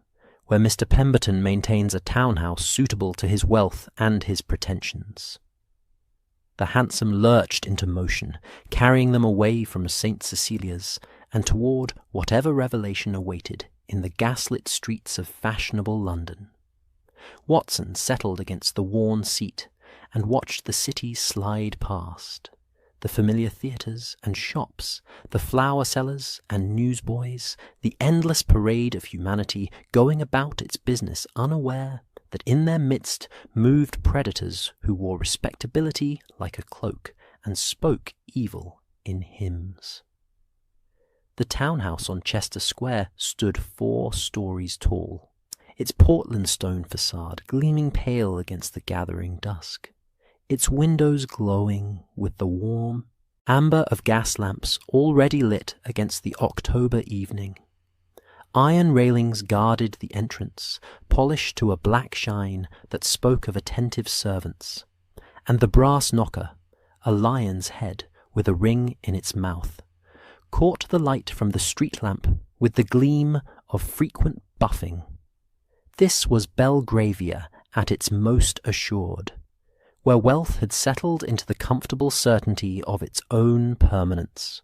where Mr. Pemberton maintains a townhouse suitable to his wealth and his pretensions." The hansom lurched into motion, carrying them away from St. Cecilia's and toward whatever revelation awaited in the gaslit streets of fashionable London. Watson settled against the worn seat and watched the city slide past. The familiar theatres and shops, the flower sellers and newsboys, the endless parade of humanity going about its business unaware that in their midst moved predators who wore respectability like a cloak and spoke evil in hymns. The townhouse on Chester Square stood 4 stories tall, its Portland stone facade gleaming pale against the gathering dusk, its windows glowing with the warm amber of gas lamps already lit against the October evening. Iron railings guarded the entrance, polished to a black shine that spoke of attentive servants, and the brass knocker, a lion's head with a ring in its mouth, caught the light from the street lamp with the gleam of frequent buffing. This was Belgravia at its most assured, where wealth had settled into the comfortable certainty of its own permanence,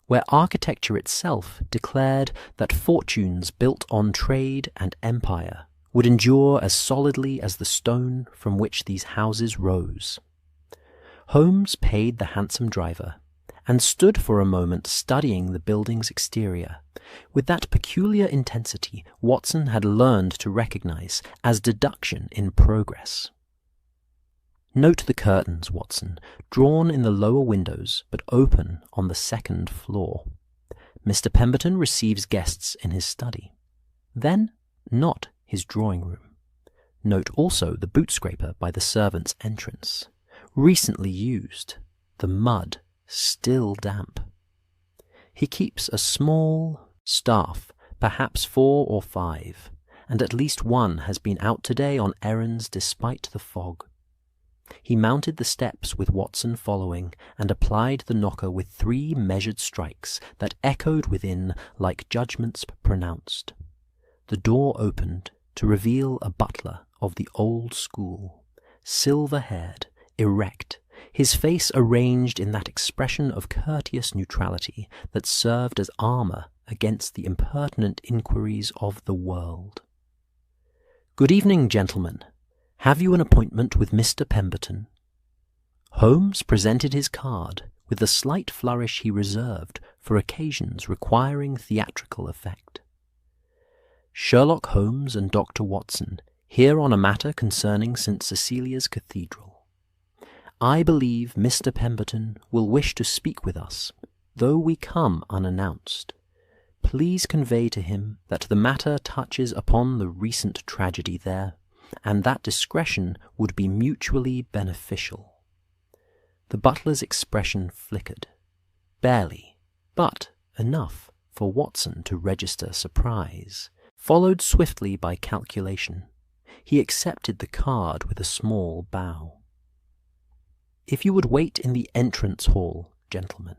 where architecture itself declared that fortunes built on trade and empire would endure as solidly as the stone from which these houses rose. Holmes paid the hansom driver and stood for a moment studying the building's exterior with that peculiar intensity Watson had learned to recognize as deduction in progress. Note the curtains, Watson, drawn in the lower windows but open on the 2nd floor. Mr. Pemberton receives guests in his study. Then, not his drawing room. Note also the boot scraper by the servants' entrance, recently used, the mud still damp. He keeps a small staff, perhaps 4 or 5, and at least one has been out today on errands despite the fog. He mounted the steps with Watson following and applied the knocker with 3 measured strikes that echoed within like judgments pronounced. The door opened to reveal a butler of the old school, silver-haired, erect, his face arranged in that expression of courteous neutrality that served as armour against the impertinent inquiries of the world. "Good evening, gentlemen. Have you an appointment with Mr. Pemberton?" Holmes presented his card with the slight flourish he reserved for occasions requiring theatrical effect. "Sherlock Holmes and Dr. Watson, here on a matter concerning St. Cecilia's Cathedral. I believe Mr. Pemberton will wish to speak with us, though we come unannounced. Please convey to him that the matter touches upon the recent tragedy there, and that discretion would be mutually beneficial." The butler's expression flickered, barely, but enough for Watson to register surprise, followed swiftly by calculation. He accepted the card with a small bow. "If you would wait in the entrance hall, gentlemen,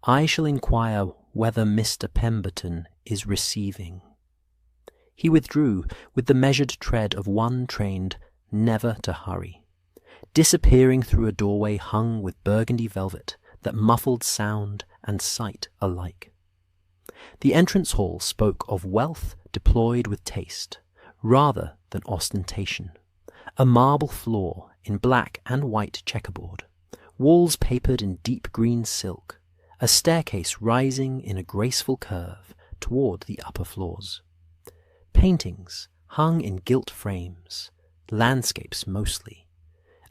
I shall inquire whether Mr. Pemberton is receiving." He withdrew with the measured tread of one trained never to hurry, disappearing through a doorway hung with burgundy velvet that muffled sound and sight alike. The entrance hall spoke of wealth deployed with taste, rather than ostentation. A marble floor in black and white checkerboard, walls papered in deep green silk, a staircase rising in a graceful curve toward the upper floors. Paintings hung in gilt frames, landscapes mostly,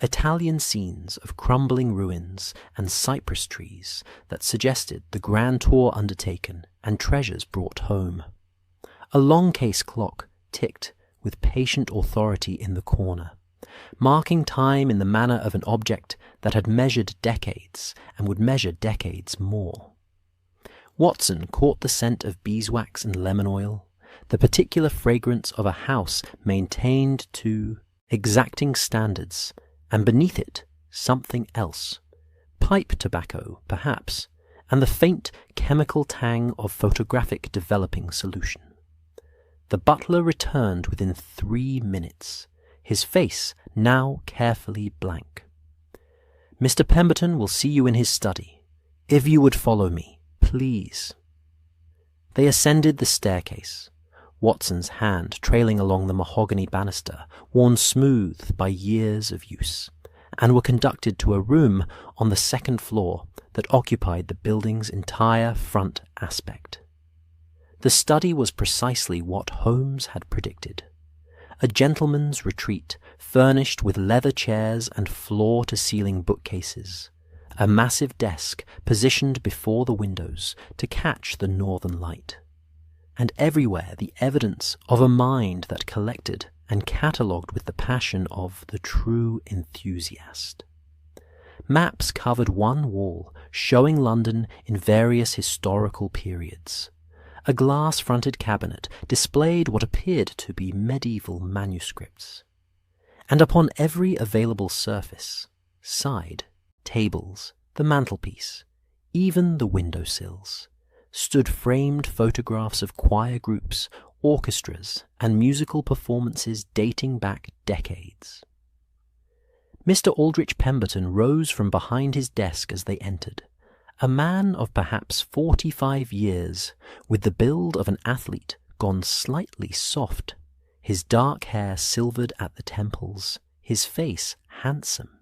Italian scenes of crumbling ruins and cypress trees that suggested the grand tour undertaken and treasures brought home. A long case clock ticked with patient authority in the corner, marking time in the manner of an object that had measured decades and would measure decades more. Watson caught the scent of beeswax and lemon oil, the particular fragrance of a house maintained to exacting standards, and beneath it something else, pipe tobacco, perhaps, and the faint chemical tang of photographic developing solution. The butler returned within 3 minutes, his face now carefully blank. "Mr. Pemberton will see you in his study. If you would follow me, please." They ascended the staircase. Watson's hand trailing along the mahogany banister worn smooth by years of use, and were conducted to a room on the second floor that occupied the building's entire front aspect. The study was precisely what Holmes had predicted. A gentleman's retreat furnished with leather chairs and floor-to-ceiling bookcases, a massive desk positioned before the windows to catch the northern light, and everywhere the evidence of a mind that collected and catalogued with the passion of the true enthusiast. Maps covered one wall, showing London in various historical periods. A glass-fronted cabinet displayed what appeared to be medieval manuscripts. And upon every available surface, side, tables, the mantelpiece, even the window-sills, stood framed photographs of choir groups, orchestras, and musical performances dating back decades. Mr. Aldrich Pemberton rose from behind his desk as they entered, a man of perhaps 45 years, with the build of an athlete gone slightly soft, his dark hair silvered at the temples, his face handsome,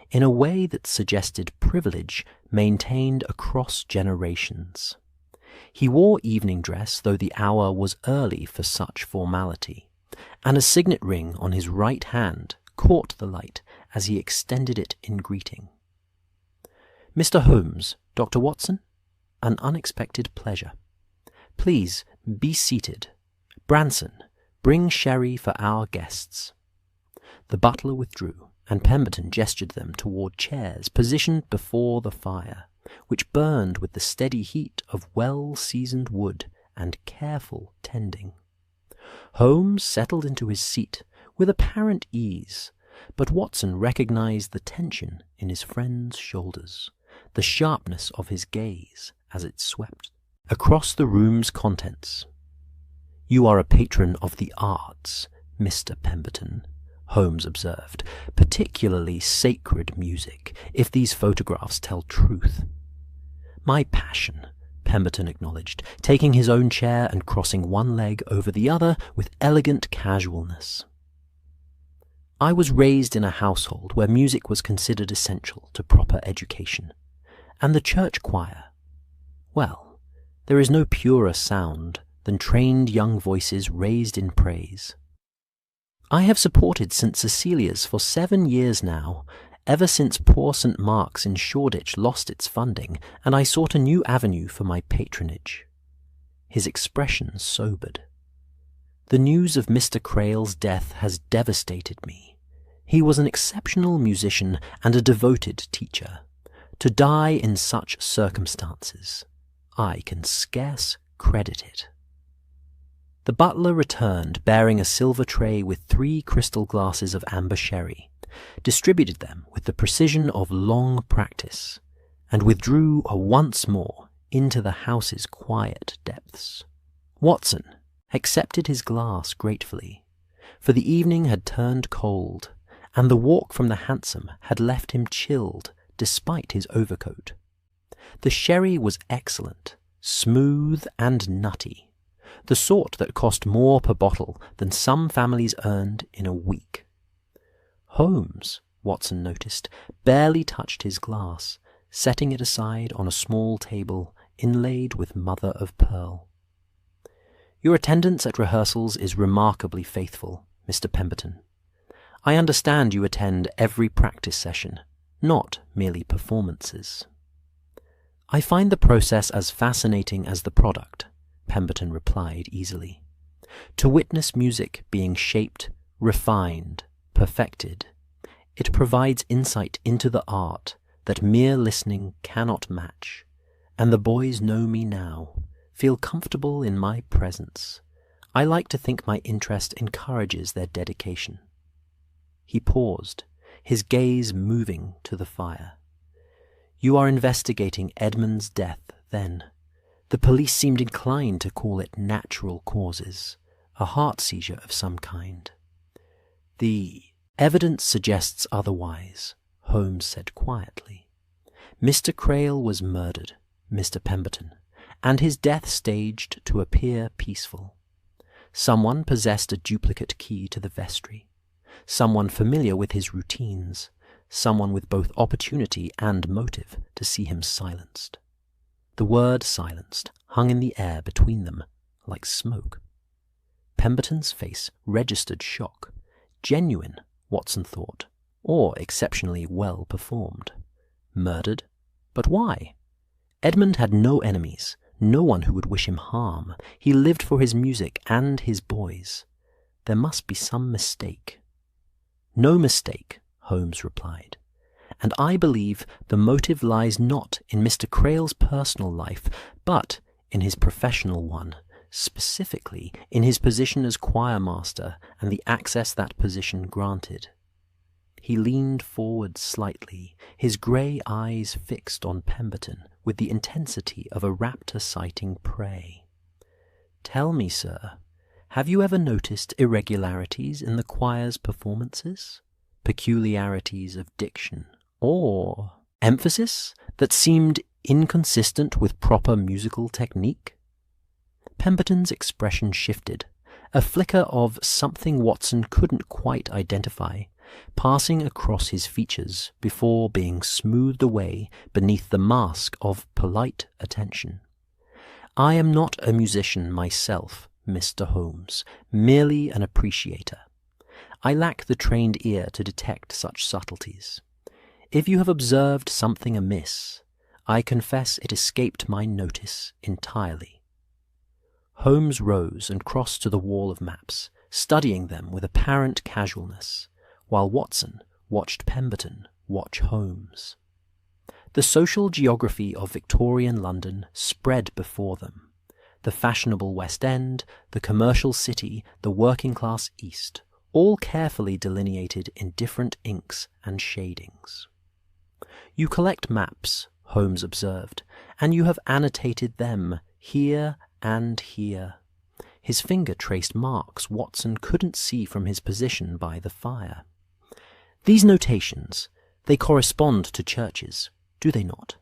in a way that suggested privilege maintained across generations. He wore evening dress, though the hour was early for such formality, and a signet ring on his right hand caught the light as he extended it in greeting. "Mr. Holmes, Dr. Watson, an unexpected pleasure. Please be seated. Branson, bring sherry for our guests." The butler withdrew, and Pemberton gestured them toward chairs positioned before the fire, which burned with the steady heat of well-seasoned wood and careful tending. Holmes settled into his seat with apparent ease, but Watson recognized the tension in his friend's shoulders, the sharpness of his gaze as it swept across the room's contents. "You are a patron of the arts, Mr. Pemberton," Holmes observed, "particularly sacred music, if these photographs tell truth." "My passion," Pemberton acknowledged, taking his own chair and crossing one leg over the other with elegant casualness. "I was raised in a household where music was considered essential to proper education, and the church choir, well, there is no purer sound than trained young voices raised in praise. I have supported St. Cecilia's for 7 years now, ever since poor St. Mark's in Shoreditch lost its funding, and I sought a new avenue for my patronage." His expression sobered. "The news of Mr. Crale's death has devastated me. He was an exceptional musician and a devoted teacher. To die in such circumstances, I can scarce credit it." The butler returned, bearing a silver tray with 3 crystal glasses of amber sherry, distributed them with the precision of long practice, and withdrew once more into the house's quiet depths. Watson accepted his glass gratefully, for the evening had turned cold, and the walk from the hansom had left him chilled despite his overcoat. The sherry was excellent, smooth and nutty, the sort that cost more per bottle than some families earned in a week. Holmes, Watson noticed, barely touched his glass, setting it aside on a small table inlaid with mother-of-pearl. "Your attendance at rehearsals is remarkably faithful, Mr. Pemberton. I understand you attend every practice session, not merely performances." "I find the process as fascinating as the product," Pemberton replied easily. "To witness music being shaped, refined, perfected, it provides insight into the art that mere listening cannot match, and the boys know me now, feel comfortable in my presence. I like to think my interest encourages their dedication." He paused, his gaze moving to the fire. "You are investigating Edmund's death, then? The police seemed inclined to call it natural causes, a heart seizure of some kind." "The evidence suggests otherwise," Holmes said quietly. "Mr. Crale was murdered, Mr. Pemberton, and his death staged to appear peaceful. Someone possessed a duplicate key to the vestry. Someone familiar with his routines. Someone with both opportunity and motive to see him silenced. The word silenced hung in the air between them like smoke. Pemberton's face registered shock. Genuine, Watson thought, or exceptionally well performed. Murdered? But why? Edmund had no enemies, no one who would wish him harm. He lived for his music and his boys. There must be some mistake. No mistake, Holmes replied, and I believe the motive lies not in Mr. Crale's personal life, but in his professional one, specifically in his position as choir master and the access that position granted. He leaned forward slightly, his grey eyes fixed on Pemberton with the intensity of a raptor-sighting prey. Tell me, sir, have you ever noticed irregularities in the choir's performances? Peculiarities of diction, or emphasis that seemed inconsistent with proper musical technique? Pemberton's expression shifted, a flicker of something Watson couldn't quite identify, passing across his features before being smoothed away beneath the mask of polite attention. I am not a musician myself, Mr. Holmes, merely an appreciator. I lack the trained ear to detect such subtleties. If you have observed something amiss, I confess it escaped my notice entirely. Holmes rose and crossed to the wall of maps, studying them with apparent casualness, while Watson watched Pemberton watch Holmes. The social geography of Victorian London spread before them. The fashionable West End, the commercial city, the working-class East, all carefully delineated in different inks and shadings. You collect maps, Holmes observed, and you have annotated them here and here. His finger traced marks Watson couldn't see from his position by the fire. These notations, they correspond to churches, do they not?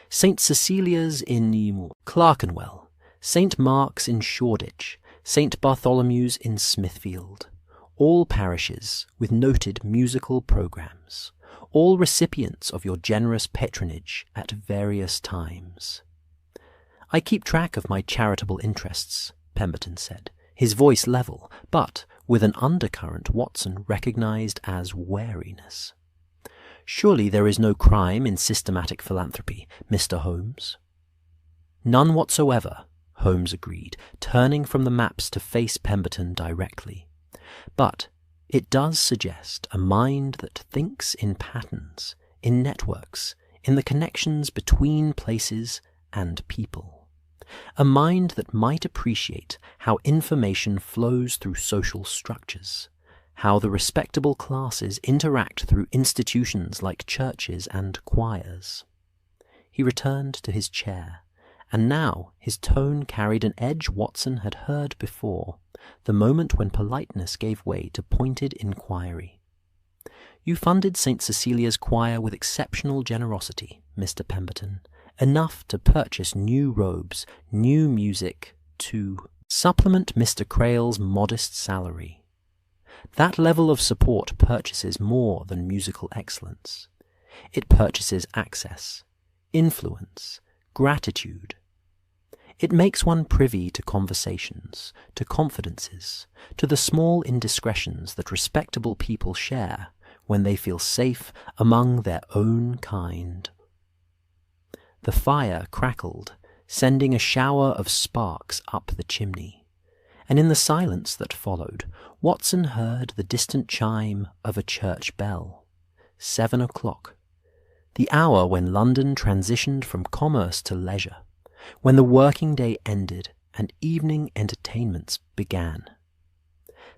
St. Cecilia's in Clerkenwell, St. Mark's in Shoreditch, St. Bartholomew's in Smithfield, all parishes with noted musical programmes, all recipients of your generous patronage at various times. I keep track of my charitable interests, Pemberton said, his voice level, but with an undercurrent Watson recognized as wariness. Surely there is no crime in systematic philanthropy, Mr. Holmes? None whatsoever, Holmes agreed, turning from the maps to face Pemberton directly. But it does suggest a mind that thinks in patterns, in networks, in the connections between places and people. A mind that might appreciate how information flows through social structures, how the respectable classes interact through institutions like churches and choirs. He returned to his chair, and now his tone carried an edge Watson had heard before, the moment when politeness gave way to pointed inquiry. You funded St. Cecilia's choir with exceptional generosity, Mr. Pemberton, enough to purchase new robes, new music, to supplement Mr. Crale's modest salary. That level of support purchases more than musical excellence. It purchases access, influence, gratitude. It makes one privy to conversations, to confidences, to the small indiscretions that respectable people share when they feel safe among their own kind. The fire crackled, sending a shower of sparks up the chimney, and in the silence that followed, Watson heard the distant chime of a church bell. 7 o'clock. The hour when London transitioned from commerce to leisure, when the working day ended and evening entertainments began.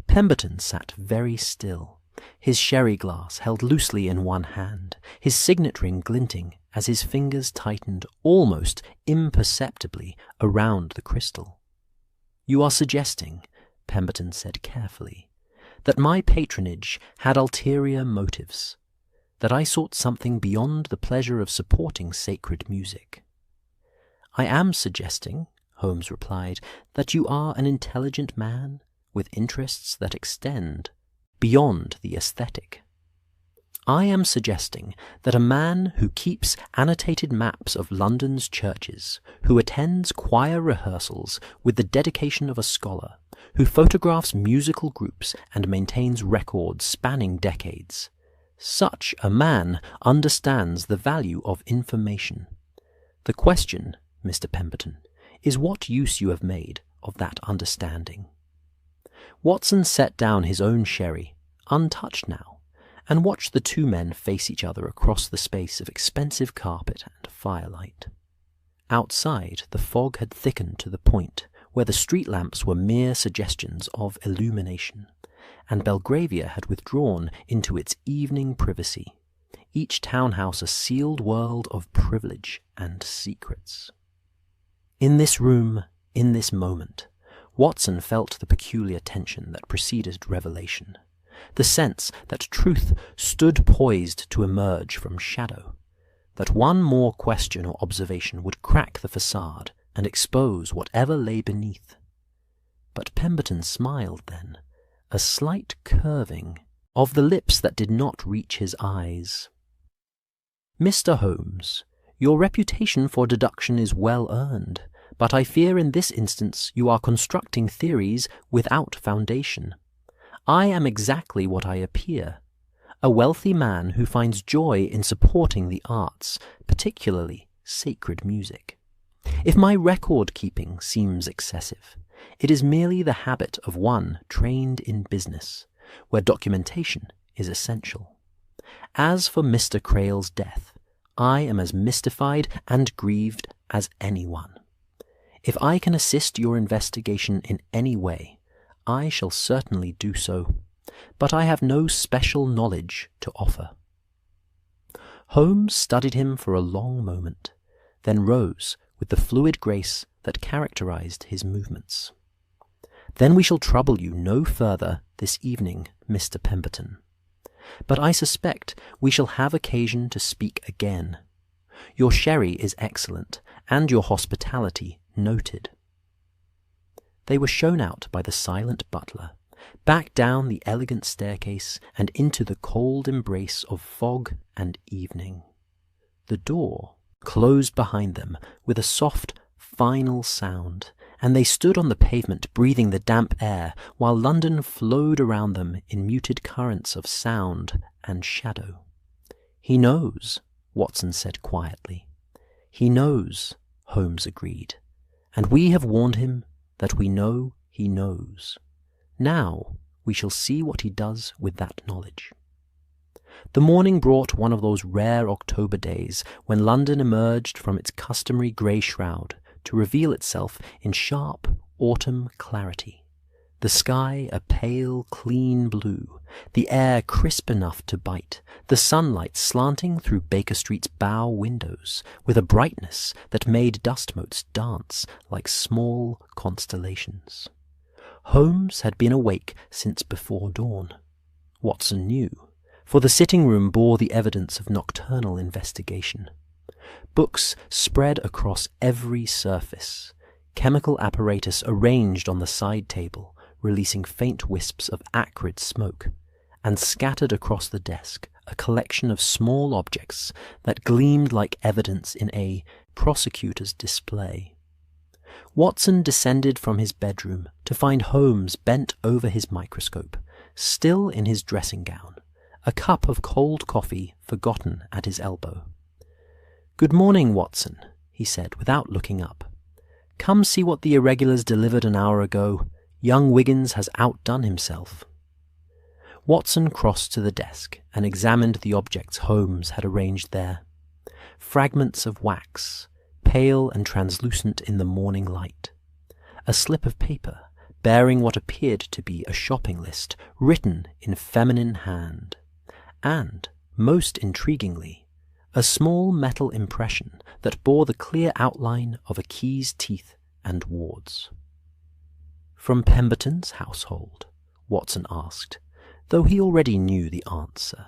Pemberton sat very still, his sherry glass held loosely in one hand, his signet ring glinting as his fingers tightened almost imperceptibly around the crystal. You are suggesting, Pemberton said carefully, that my patronage had ulterior motives, that I sought something beyond the pleasure of supporting sacred music. I am suggesting, Holmes replied, that you are an intelligent man, with interests that extend beyond the aesthetic. I am suggesting that a man who keeps annotated maps of London's churches, who attends choir rehearsals with the dedication of a scholar, who photographs musical groups and maintains records spanning decades, such a man understands the value of information. The question, Mr. Pemberton, is what use you have made of that understanding. Watson set down his own sherry, untouched now, and watched the two men face each other across the space of expensive carpet and firelight. Outside, the fog had thickened to the point where the street lamps were mere suggestions of illumination, and Belgravia had withdrawn into its evening privacy, each townhouse a sealed world of privilege and secrets. In this room, in this moment, Watson felt the peculiar tension that preceded revelation, the sense that truth stood poised to emerge from shadow, that one more question or observation would crack the facade and expose whatever lay beneath. But Pemberton smiled then, a slight curving of the lips that did not reach his eyes. "Mr. Holmes, your reputation for deduction is well earned, but I fear in this instance you are constructing theories without foundation. I am exactly what I appear, a wealthy man who finds joy in supporting the arts, particularly sacred music. If my record-keeping seems excessive, it is merely the habit of one trained in business, where documentation is essential. As for Mr. Crale's death, I am as mystified and grieved as anyone. If I can assist your investigation in any way, I shall certainly do so, but I have no special knowledge to offer." Holmes studied him for a long moment, then rose with the fluid grace that characterized his movements. "Then we shall trouble you no further this evening, Mr. Pemberton. But I suspect we shall have occasion to speak again. Your sherry is excellent, and your hospitality noted." They were shown out by the silent butler, back down the elegant staircase and into the cold embrace of fog and evening. The door closed behind them with a soft, final sound, and they stood on the pavement breathing the damp air while London flowed around them in muted currents of sound and shadow. "He knows," Watson said quietly. "He knows," Holmes agreed, "and we have warned him that we know he knows. Now we shall see what he does with that knowledge." The morning brought one of those rare October days when London emerged from its customary grey shroud to reveal itself in sharp autumn clarity. The sky a pale, clean blue, the air crisp enough to bite, the sunlight slanting through Baker Street's bow windows with a brightness that made dust motes dance like small constellations. Holmes had been awake since before dawn. Watson knew, for the sitting-room bore the evidence of nocturnal investigation. Books spread across every surface, chemical apparatus arranged on the side table, releasing faint wisps of acrid smoke, and scattered across the desk a collection of small objects that gleamed like evidence in a prosecutor's display. Watson descended from his bedroom to find Holmes bent over his microscope, still in his dressing gown, a cup of cold coffee forgotten at his elbow. "Good morning, Watson," he said without looking up. "Come see what the irregulars delivered an hour ago. Young Wiggins has outdone himself." Watson crossed to the desk and examined the objects Holmes had arranged there. Fragments of wax, pale and translucent in the morning light. A slip of paper bearing what appeared to be a shopping list written in feminine hand. And, most intriguingly, a small metal impression that bore the clear outline of a key's teeth and wards. "From Pemberton's household?" Watson asked, though he already knew the answer.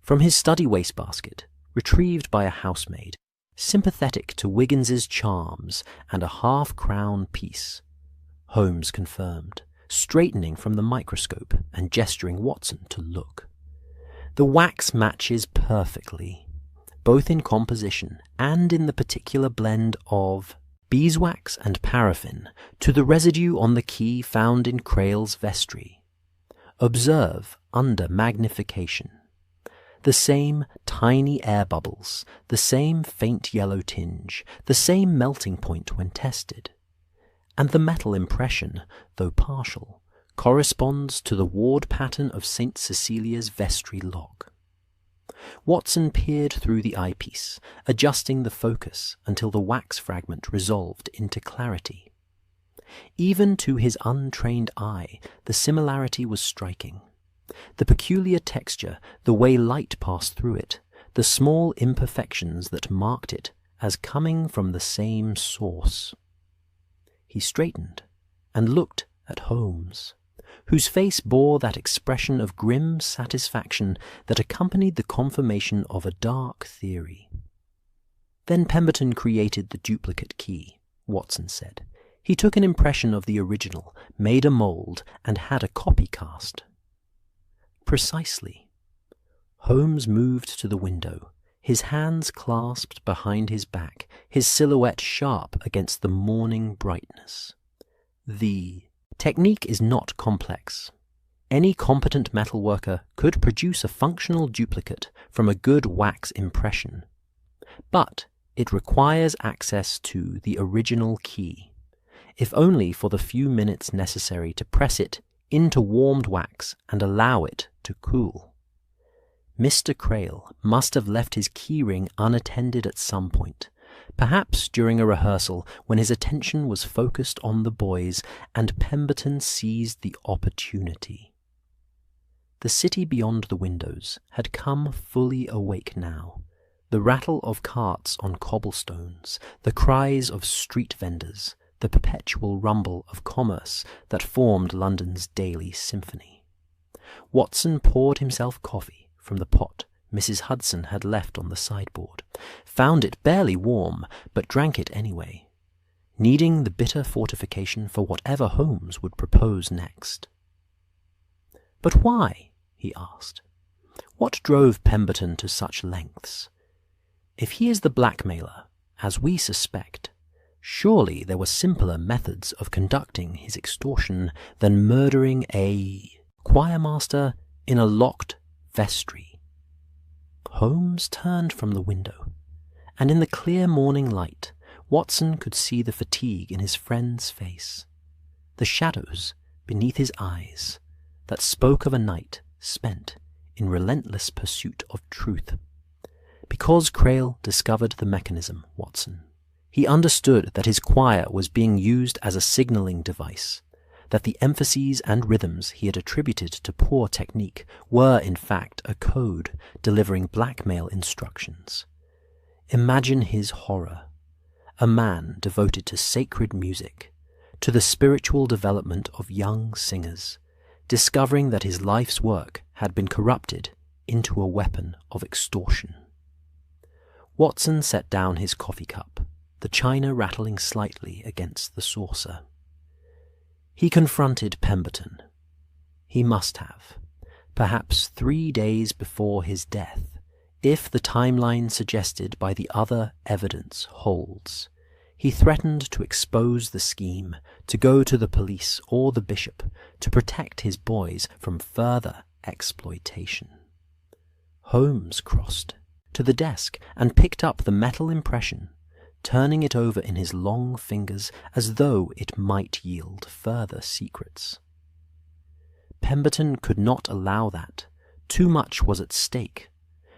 "From his study wastebasket, retrieved by a housemaid, sympathetic to Wiggins's charms and a half-crown piece," Holmes confirmed, straightening from the microscope and gesturing Watson to look. The wax matches perfectly, both in composition and in the particular blend of beeswax and paraffin to the residue on the key found in Crail's vestry. Observe under magnification. The same tiny air bubbles, the same faint yellow tinge, the same melting point when tested. And the metal impression, though partial, corresponds to the ward pattern of St. Cecilia's vestry lock. Watson peered through the eyepiece, adjusting the focus until the wax fragment resolved into clarity. Even to his untrained eye, the similarity was striking. The peculiar texture, the way light passed through it, the small imperfections that marked it as coming from the same source. He straightened and looked at Holmes, whose face bore that expression of grim satisfaction that accompanied the confirmation of a dark theory. Then Pemberton created the duplicate key, Watson said. He took an impression of the original, made a mould, and had a copy cast. Precisely. Holmes moved to the window, his hands clasped behind his back, his silhouette sharp against the morning brightness. The technique is not complex. Any competent metalworker could produce a functional duplicate from a good wax impression. But it requires access to the original key, if only for the few minutes necessary to press it into warmed wax and allow it to cool. Mr. Crail must have left his keyring unattended at some point, perhaps during a rehearsal when his attention was focused on the boys, and Pemberton seized the opportunity. The city beyond the windows had come fully awake now. The rattle of carts on cobblestones, the cries of street vendors, the perpetual rumble of commerce that formed London's daily symphony. Watson poured himself coffee from the pot Mrs. Hudson had left on the sideboard, found it barely warm, but drank it anyway, needing the bitter fortification for whatever Holmes would propose next. "But why?" he asked. "What drove Pemberton to such lengths? If he is the blackmailer, as we suspect, surely there were simpler methods of conducting his extortion than murdering a choirmaster in a locked vestry." Holmes turned from the window, and in the clear morning light, Watson could see the fatigue in his friend's face, the shadows beneath his eyes that spoke of a night spent in relentless pursuit of truth. Because Crail discovered the mechanism, Watson, he understood that his choir was being used as a signaling device, that the emphases and rhythms he had attributed to poor technique were in fact a code delivering blackmail instructions. Imagine his horror. A man devoted to sacred music, to the spiritual development of young singers, discovering that his life's work had been corrupted into a weapon of extortion. Watson set down his coffee cup, the china rattling slightly against the saucer. He confronted Pemberton. He must have, perhaps 3 days before his death, if the timeline suggested by the other evidence holds. He threatened to expose the scheme, to go to the police or the bishop, to protect his boys from further exploitation. Holmes crossed to the desk and picked up the metal impression, turning it over in his long fingers as though it might yield further secrets. Pemberton could not allow that. Too much was at stake.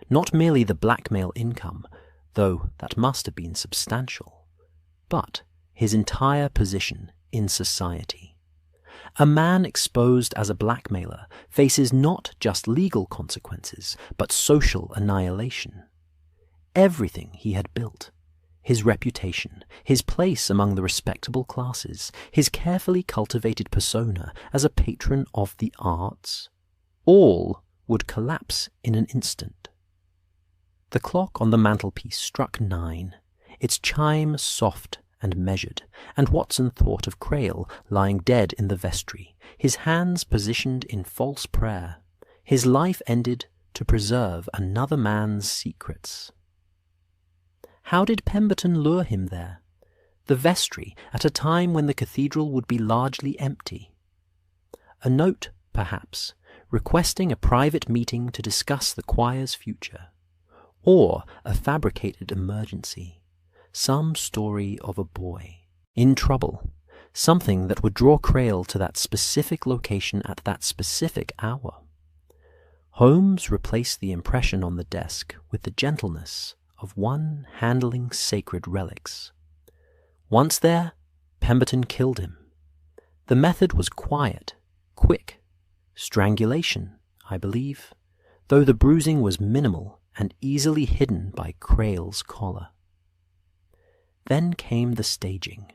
Not merely the blackmail income, though that must have been substantial, but his entire position in society. A man exposed as a blackmailer faces not just legal consequences, but social annihilation. Everything he had built, his reputation, his place among the respectable classes, his carefully cultivated persona as a patron of the arts, all would collapse in an instant. The clock on the mantelpiece struck 9, its chime soft and measured, and Watson thought of Crail lying dead in the vestry, his hands positioned in false prayer, his life ended to preserve another man's secrets. How did Pemberton lure him there? The vestry, at a time when the cathedral would be largely empty. A note, perhaps, requesting a private meeting to discuss the choir's future. Or a fabricated emergency. Some story of a boy in trouble. Something that would draw Crail to that specific location at that specific hour. Holmes replaced the impression on the desk with the gentleness of one handling sacred relics. Once there, Pemberton killed him. The method was quiet, quick. Strangulation, I believe, though the bruising was minimal and easily hidden by Crail's collar. Then came the staging.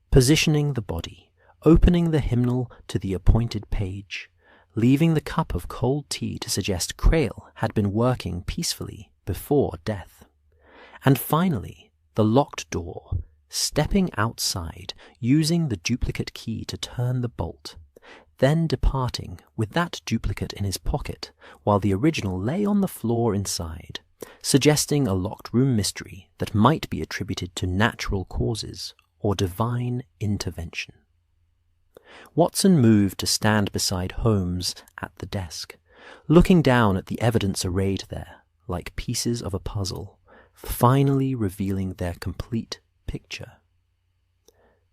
Positioning the body, opening the hymnal to the appointed page, leaving the cup of cold tea to suggest Crail had been working peacefully before death. And finally, the locked door, stepping outside, using the duplicate key to turn the bolt, then departing with that duplicate in his pocket while the original lay on the floor inside, suggesting a locked room mystery that might be attributed to natural causes or divine intervention. Watson moved to stand beside Holmes at the desk, looking down at the evidence arrayed there like pieces of a puzzle, finally revealing their complete picture.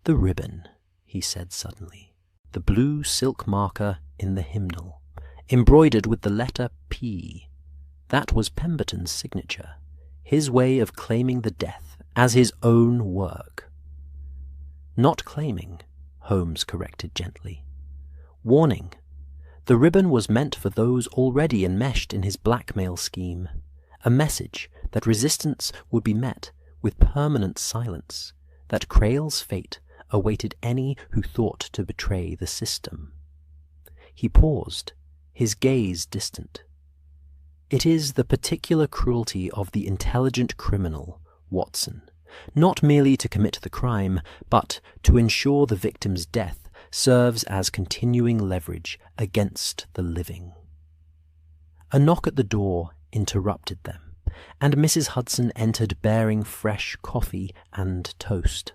"The ribbon," he said suddenly. The blue silk marker in the hymnal, embroidered with the letter P. That was Pemberton's signature, his way of claiming the death as his own work. Not claiming, Holmes corrected gently. Warning. The ribbon was meant for those already enmeshed in his blackmail scheme, a message that resistance would be met with permanent silence, that Crail's fate awaited any who thought to betray the system. He paused, his gaze distant. It is the particular cruelty of the intelligent criminal, Watson, not merely to commit the crime, but to ensure the victim's death serves as continuing leverage against the living. A knock at the door interrupted them, and Mrs. Hudson entered bearing fresh coffee and toast,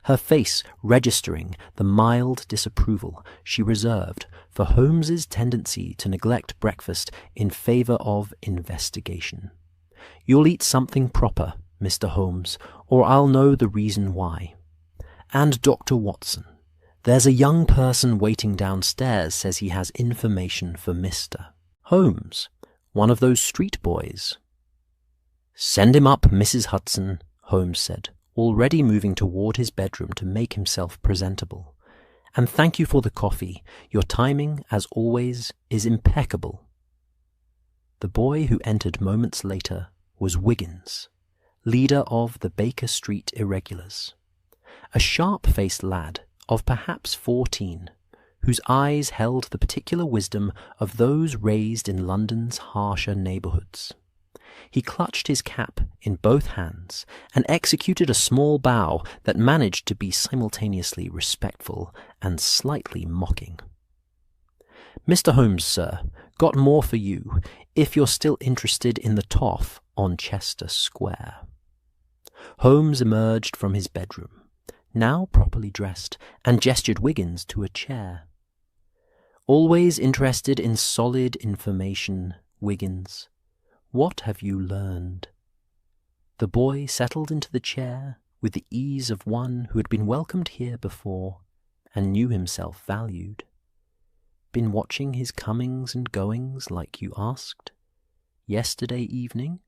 her face registering the mild disapproval she reserved for Holmes's tendency to neglect breakfast in favour of investigation. "You'll eat something proper, Mr. Holmes, or I'll know the reason why. And Dr. Watson, there's a young person waiting downstairs says he has information for Mr. Holmes, one of those street boys." "Send him up, Mrs. Hudson," Holmes said, already moving toward his bedroom to make himself presentable. "And thank you for the coffee. Your timing, as always, is impeccable." The boy who entered moments later was Wiggins, leader of the Baker Street Irregulars. A sharp-faced lad of perhaps 14, whose eyes held the particular wisdom of those raised in London's harsher neighbourhoods. He clutched his cap in both hands and executed a small bow that managed to be simultaneously respectful and slightly mocking. "Mr. Holmes, sir, got more for you, if you're still interested in the toff on Chester Square." Holmes emerged from his bedroom, now properly dressed, and gestured Wiggins to a chair. "Always interested in solid information, Wiggins. What have you learned?" The boy settled into the chair with the ease of one who had been welcomed here before and knew himself valued. "Been watching his comings and goings like you asked? Yesterday evening,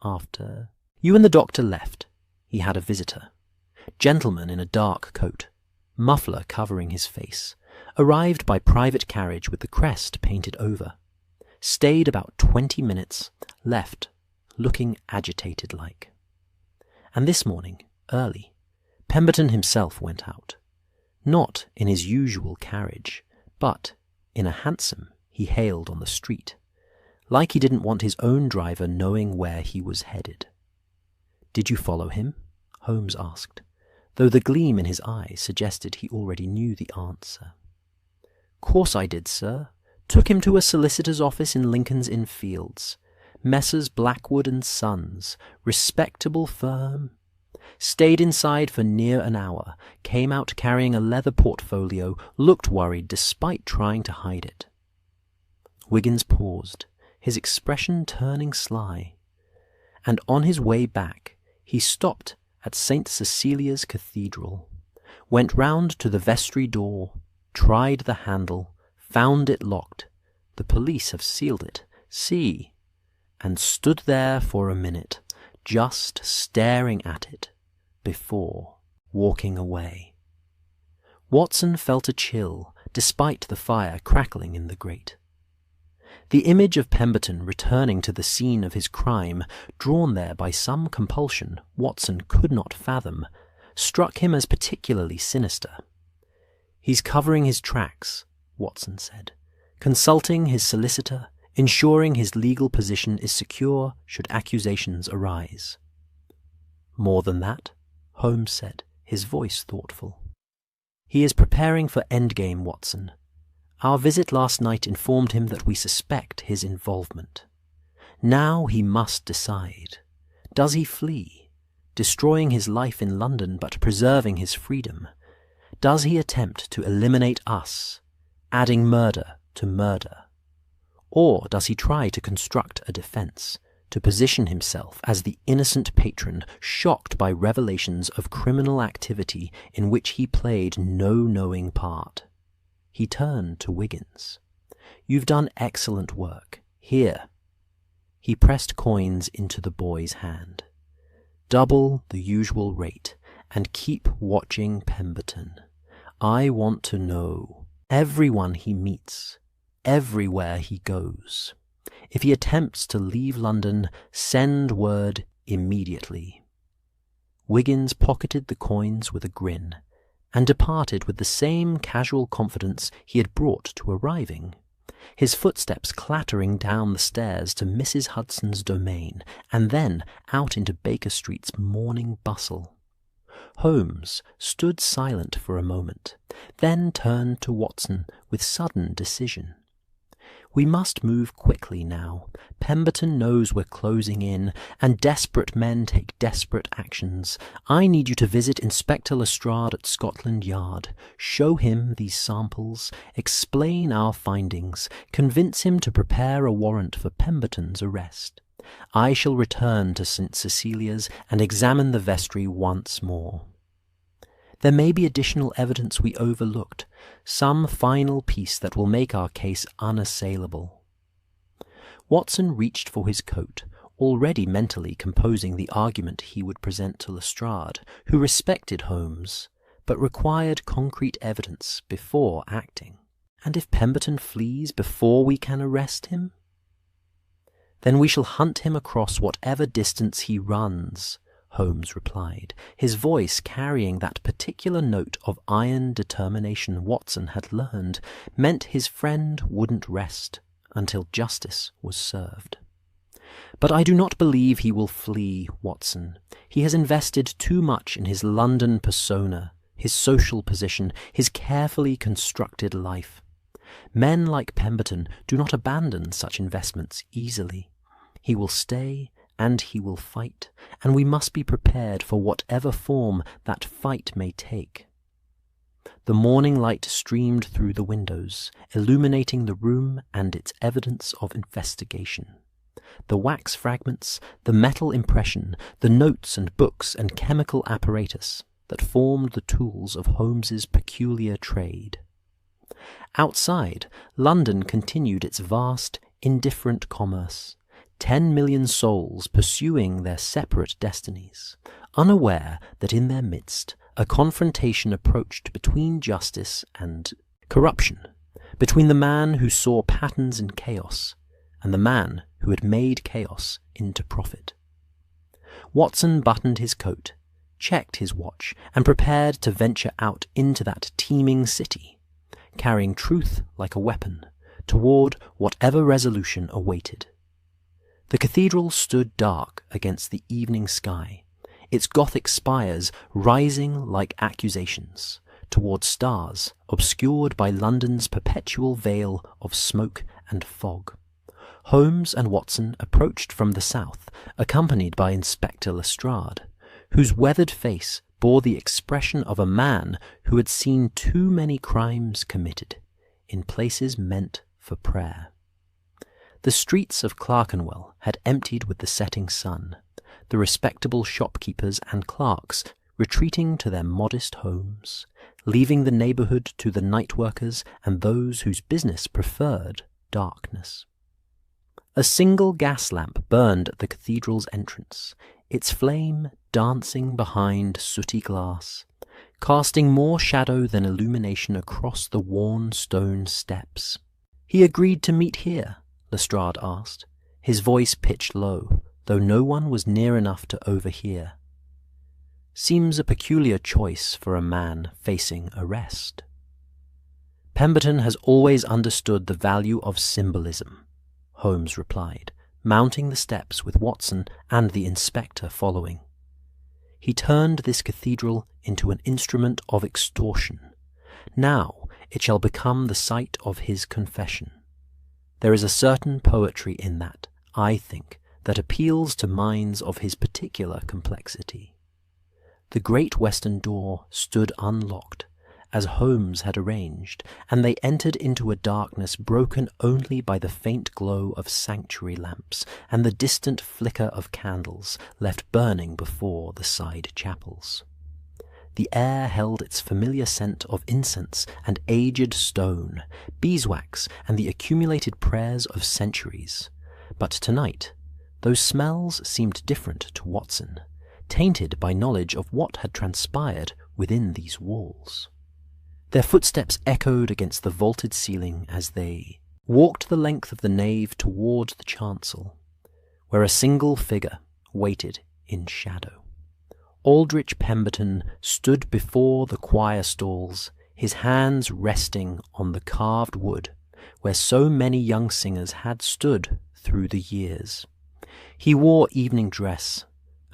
after you and the doctor left, he had a visitor. Gentleman in a dark coat, muffler covering his face, arrived by private carriage with the crest painted over. Stayed about 20 minutes, left, looking agitated-like. And this morning, early, Pemberton himself went out. Not in his usual carriage, but in a hansom he hailed on the street, like he didn't want his own driver knowing where he was headed. "Did you follow him?" Holmes asked. though the gleam in his eye suggested he already knew the answer. "Course I did, sir. Took him to a solicitor's office in Lincoln's Inn Fields. Messrs. Blackwood and Sons, respectable firm. Stayed inside for near an hour, came out carrying a leather portfolio, looked worried despite trying to hide it." Wiggins paused, his expression turning sly, and on his way back he stopped at St. Cecilia's Cathedral, went round to the vestry door, tried the handle, found it locked. "The police have sealed it, see," and stood there for a minute, just staring at it, before walking away. Watson felt a chill, despite the fire crackling in the grate. The image of Pemberton returning to the scene of his crime, drawn there by some compulsion Watson could not fathom, struck him as particularly sinister. "He's covering his tracks," Watson said, "consulting his solicitor, ensuring his legal position is secure should accusations arise." "More than that," Holmes said, his voice thoughtful. "He is preparing for endgame, Watson. Our visit last night informed him that we suspect his involvement. Now he must decide. Does he flee, destroying his life in London but preserving his freedom? Does he attempt to eliminate us, adding murder to murder? Or does he try to construct a defense, to position himself as the innocent patron shocked by revelations of criminal activity in which he played no knowing part?" He turned to Wiggins. "You've done excellent work. Here." He pressed coins into the boy's hand. "Double the usual rate, and keep watching Pemberton. I want to know everyone he meets, everywhere he goes. If he attempts to leave London, send word immediately." Wiggins pocketed the coins with a grin, and departed with the same casual confidence he had brought to arriving, his footsteps clattering down the stairs to Mrs. Hudson's domain, and then out into Baker Street's morning bustle. Holmes stood silent for a moment, then turned to Watson with sudden decision. "We must move quickly now. Pemberton knows we're closing in, and desperate men take desperate actions. I need you to visit Inspector Lestrade at Scotland Yard, show him these samples, explain our findings, convince him to prepare a warrant for Pemberton's arrest. I shall return to St. Cecilia's and examine the vestry once more. There may be additional evidence we overlooked, some final piece that will make our case unassailable." Watson reached for his coat, already mentally composing the argument he would present to Lestrade, who respected Holmes, but required concrete evidence before acting. "And if Pemberton flees before we can arrest him?" "Then we shall hunt him across whatever distance he runs," Holmes replied, his voice carrying that particular note of iron determination Watson had learned meant his friend wouldn't rest until justice was served. "But I do not believe he will flee, Watson. He has invested too much in his London persona, his social position, his carefully constructed life. Men like Pemberton do not abandon such investments easily. He will stay and he will fight, and we must be prepared for whatever form that fight may take." The morning light streamed through the windows, illuminating the room and its evidence of investigation. The wax fragments, the metal impression, the notes and books and chemical apparatus that formed the tools of Holmes's peculiar trade. Outside, London continued its vast, indifferent commerce. 10 million souls pursuing their separate destinies, unaware that in their midst a confrontation approached between justice and corruption, between the man who saw patterns in chaos and the man who had made chaos into profit. Watson buttoned his coat, checked his watch, and prepared to venture out into that teeming city, carrying truth like a weapon, toward whatever resolution awaited. The cathedral stood dark against the evening sky, its Gothic spires rising like accusations towards stars obscured by London's perpetual veil of smoke and fog. Holmes and Watson approached from the south, accompanied by Inspector Lestrade, whose weathered face bore the expression of a man who had seen too many crimes committed in places meant for prayer. The streets of Clerkenwell had emptied with the setting sun, the respectable shopkeepers and clerks retreating to their modest homes, leaving the neighbourhood to the night workers and those whose business preferred darkness. A single gas lamp burned at the cathedral's entrance, its flame dancing behind sooty glass, casting more shadow than illumination across the worn stone steps. "He agreed to meet here?" Lestrade asked, his voice pitched low, though no one was near enough to overhear. "Seems a peculiar choice for a man facing arrest." "Pemberton has always understood the value of symbolism," Holmes replied, mounting the steps with Watson and the inspector following. "He turned this cathedral into an instrument of extortion. Now it shall become the site of his confession. There is a certain poetry in that, I think, that appeals to minds of his particular complexity." The great western door stood unlocked, as Holmes had arranged, and they entered into a darkness broken only by the faint glow of sanctuary lamps and the distant flicker of candles left burning before the side chapels. The air held its familiar scent of incense and aged stone, beeswax and the accumulated prayers of centuries. But tonight, those smells seemed different to Watson, tainted by knowledge of what had transpired within these walls. Their footsteps echoed against the vaulted ceiling as they walked the length of the nave towards the chancel, where a single figure waited in shadow. Aldrich Pemberton stood before the choir stalls, his hands resting on the carved wood where so many young singers had stood through the years. He wore evening dress,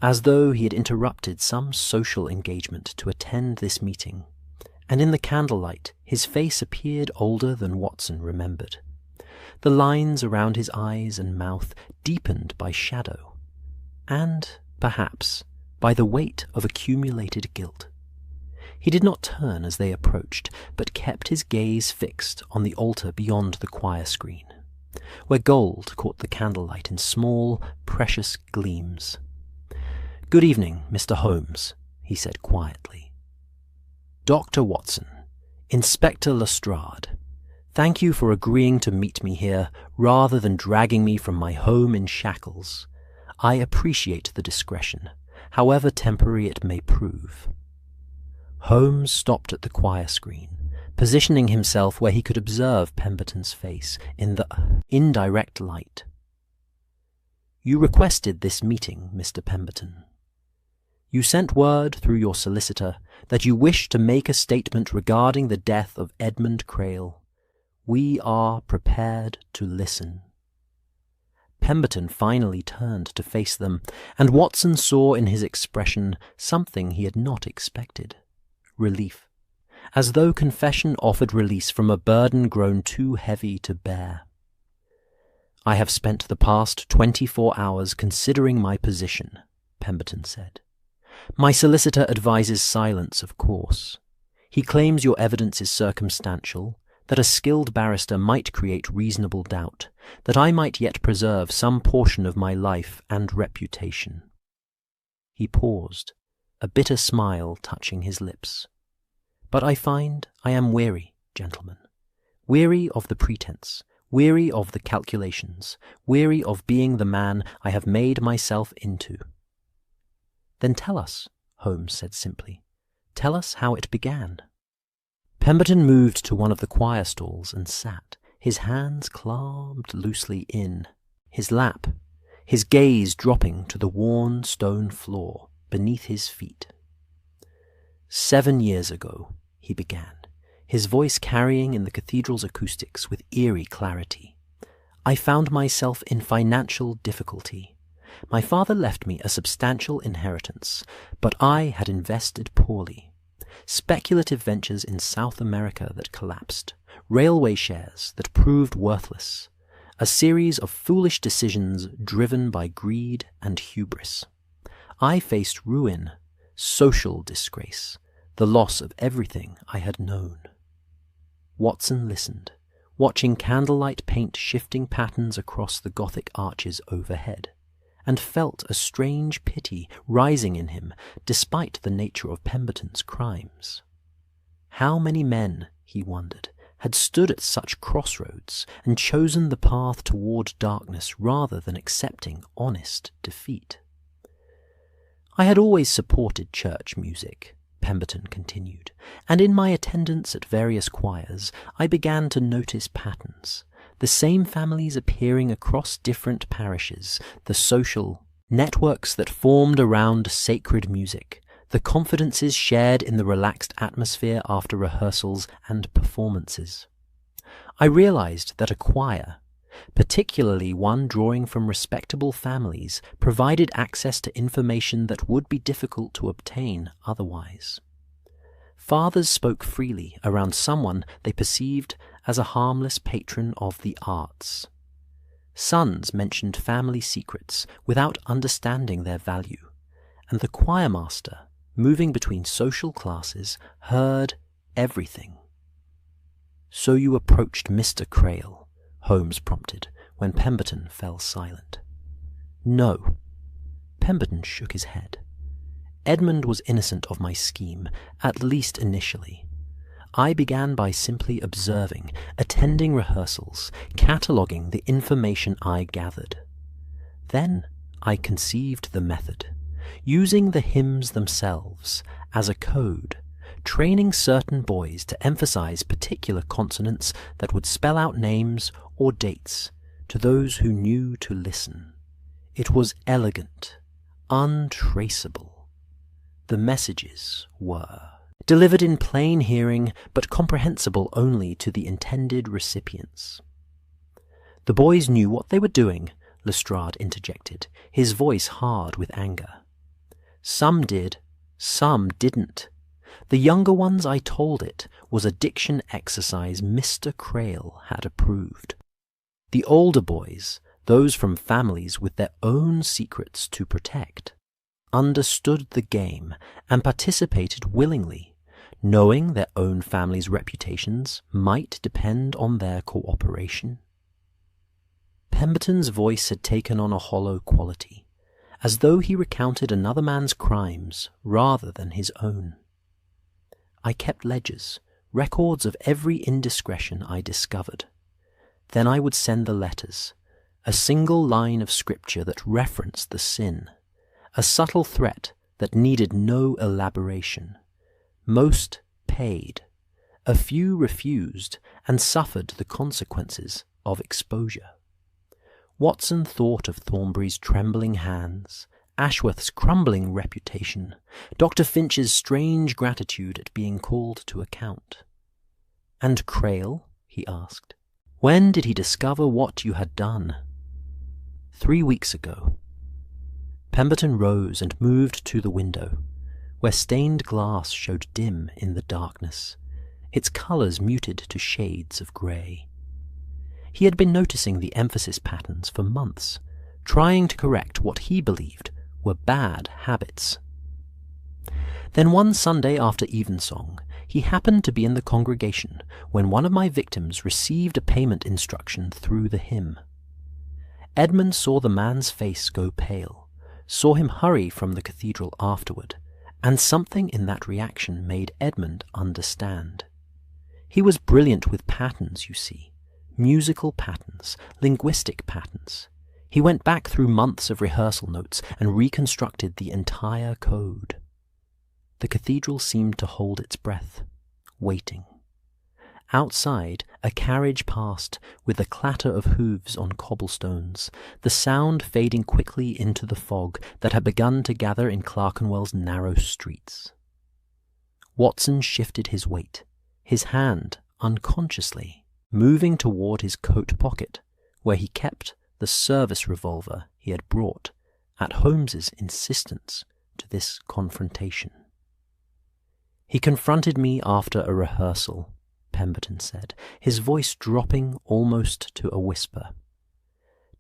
as though he had interrupted some social engagement to attend this meeting, and in the candlelight his face appeared older than Watson remembered. The lines around his eyes and mouth deepened by shadow, and, perhaps, by the weight of accumulated guilt. He did not turn as they approached, but kept his gaze fixed on the altar beyond the choir screen, where gold caught the candlelight in small, precious gleams. "Good evening, Mr. Holmes," he said quietly. "Dr. Watson, Inspector Lestrade, thank you for agreeing to meet me here rather than dragging me from my home in shackles. I appreciate the discretion, however temporary it may prove." Holmes stopped at the choir screen, positioning himself where he could observe Pemberton's face in the indirect light. "You requested this meeting, Mr. Pemberton. You sent word through your solicitor that you wish to make a statement regarding the death of Edmund Crail. We are prepared to listen." Pemberton finally turned to face them, and Watson saw in his expression something he had not expected: relief, as though confession offered release from a burden grown too heavy to bear. "I have spent the past 24 hours considering my position," Pemberton said. "My solicitor advises silence, of course. He claims your evidence is circumstantial, that a skilled barrister might create reasonable doubt, that I might yet preserve some portion of my life and reputation." He paused, a bitter smile touching his lips. "But I find I am weary, gentlemen, weary of the pretense, weary of the calculations, weary of being the man I have made myself into." "Then tell us," Holmes said simply. "Tell us how it began." Pemberton moved to one of the choir stalls and sat, his hands clasped loosely in his lap, his gaze dropping to the worn stone floor beneath his feet. "7 years ago," he began, his voice carrying in the cathedral's acoustics with eerie clarity, "I found myself in financial difficulty. My father left me a substantial inheritance, but I had invested poorly. Speculative ventures in South America that collapsed, railway shares that proved worthless, a series of foolish decisions driven by greed and hubris. I faced ruin, social disgrace, the loss of everything I had known. Watson listened, watching candlelight paint shifting patterns across the Gothic arches overhead, and felt a strange pity rising in him despite the nature of Pemberton's crimes. How many men, he wondered, had stood at such crossroads and chosen the path toward darkness rather than accepting honest defeat? I had always supported church music, Pemberton continued, and in my attendance at various choirs I began to notice patterns, the same families appearing across different parishes, the social networks that formed around sacred music, the confidences shared in the relaxed atmosphere after rehearsals and performances. I realized that a choir, particularly one drawing from respectable families, provided access to information that would be difficult to obtain otherwise. Fathers spoke freely around someone they perceived as a harmless patron of the arts. Sons mentioned family secrets without understanding their value, and the choirmaster, moving between social classes, heard everything. "So you approached Mr. Crail," Holmes prompted, when Pemberton fell silent. "No." Pemberton shook his head. "Edmund was innocent of my scheme, at least initially. I began by simply observing, attending rehearsals, cataloguing the information I gathered. Then I conceived the method, using the hymns themselves as a code, training certain boys to emphasize particular consonants that would spell out names or dates to those who knew to listen. It was elegant, untraceable. The messages were delivered in plain hearing, but comprehensible only to the intended recipients." "The boys knew what they were doing," Lestrade interjected, his voice hard with anger. "Some did, some didn't. The younger ones, I told it, was a diction exercise Mr. Crail had approved. The older boys, those from families with their own secrets to protect, understood the game and participated willingly, knowing their own families' reputations might depend on their cooperation." Pemberton's voice had taken on a hollow quality, as though he recounted another man's crimes rather than his own. "I kept ledgers, records of every indiscretion I discovered. Then I would send the letters, a single line of scripture that referenced the sin, a subtle threat that needed no elaboration. Most paid, a few refused and suffered the consequences of exposure. Watson thought of Thornbury's trembling hands, Ashworth's crumbling reputation, Dr. Finch's strange gratitude at being called to account. "And Crail?" he asked. "When did he discover what you had done?" 3 weeks ago." Pemberton rose and moved to the window, where stained glass showed dim in the darkness, its colours muted to shades of grey. He had been noticing the emphasis patterns for months, trying to correct what he believed were bad habits. Then one Sunday after evensong, he happened to be in the congregation when one of my victims received a payment instruction through the hymn. Edmund saw the man's face go pale, saw him hurry from the cathedral afterward, and something in that reaction made Edmund understand. He was brilliant with patterns, you see, musical patterns, linguistic patterns. He went back through months of rehearsal notes and reconstructed the entire code. The cathedral seemed to hold its breath, waiting. Outside, a carriage passed with the clatter of hooves on cobblestones, the sound fading quickly into the fog that had begun to gather in Clerkenwell's narrow streets. Watson shifted his weight, his hand, unconsciously, moving toward his coat pocket, where he kept the service revolver he had brought at Holmes's insistence to this confrontation. "He confronted me after a rehearsal," Pemberton said, his voice dropping almost to a whisper.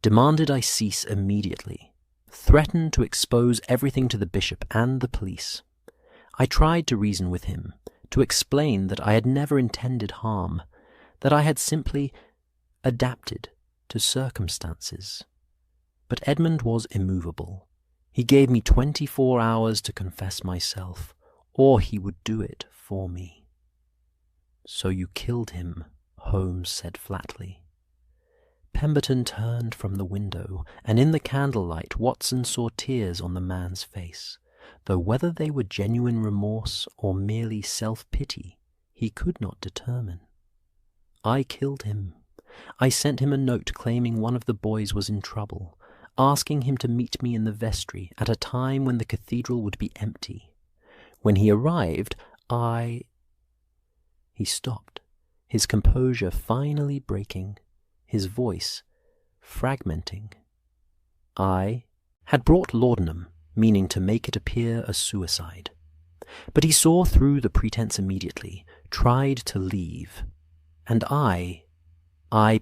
"Demanded I cease immediately, threatened to expose everything to the bishop and the police. I tried to reason with him, to explain that I had never intended harm, that I had simply adapted to circumstances. But Edmund was immovable. He gave me 24 hours to confess myself, or he would do it for me." "So you killed him," Holmes said flatly. Pemberton turned from the window, and in the candlelight Watson saw tears on the man's face, though whether they were genuine remorse or merely self-pity he could not determine. "I killed him. I sent him a note claiming one of the boys was in trouble, asking him to meet me in the vestry at a time when the cathedral would be empty. When he arrived, He stopped, his composure finally breaking, his voice fragmenting. "I had brought laudanum, meaning to make it appear a suicide. But he saw through the pretense immediately, tried to leave. And I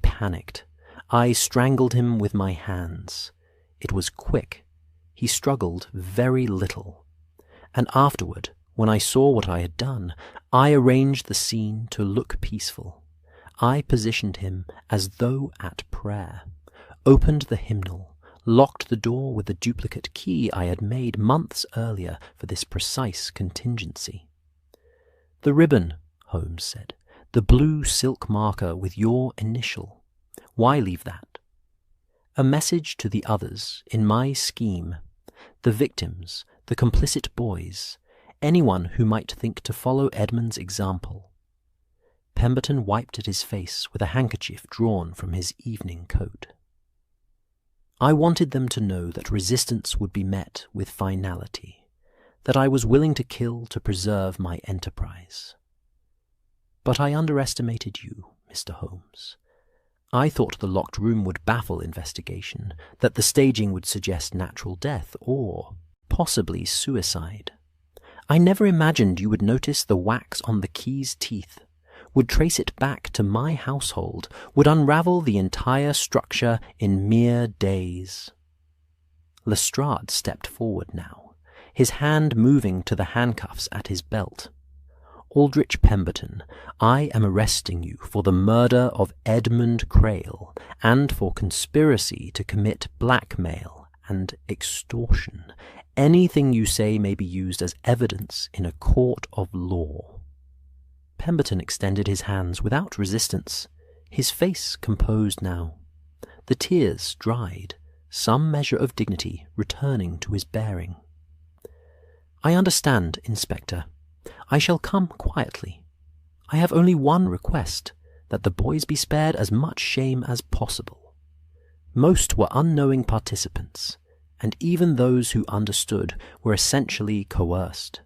panicked. I strangled him with my hands. It was quick. He struggled very little. And afterward, when I saw what I had done, I arranged the scene to look peaceful. I positioned him as though at prayer, opened the hymnal, locked the door with the duplicate key I had made months earlier for this precise contingency." "The ribbon," Holmes said, "the blue silk marker with your initial. Why leave that?" "A message to the others in my scheme, the victims, the complicit boys, anyone who might think to follow Edmund's example." Pemberton wiped at his face with a handkerchief drawn from his evening coat. "I wanted them to know that resistance would be met with finality, that I was willing to kill to preserve my enterprise. But I underestimated you, Mr. Holmes. I thought the locked room would baffle investigation, that the staging would suggest natural death or possibly suicide. I never imagined you would notice the wax on the key's teeth, would trace it back to my household, would unravel the entire structure in mere days." Lestrade stepped forward now, his hand moving to the handcuffs at his belt. "Aldrich Pemberton, I am arresting you for the murder of Edmund Crail and for conspiracy to commit blackmail and extortion. Anything you say may be used as evidence in a court of law." Pemberton extended his hands without resistance, his face composed now. The tears dried, some measure of dignity returning to his bearing. "I understand, Inspector. I shall come quietly. I have only one request, that the boys be spared as much shame as possible. Most were unknowing participants, and even those who understood were essentially coerced.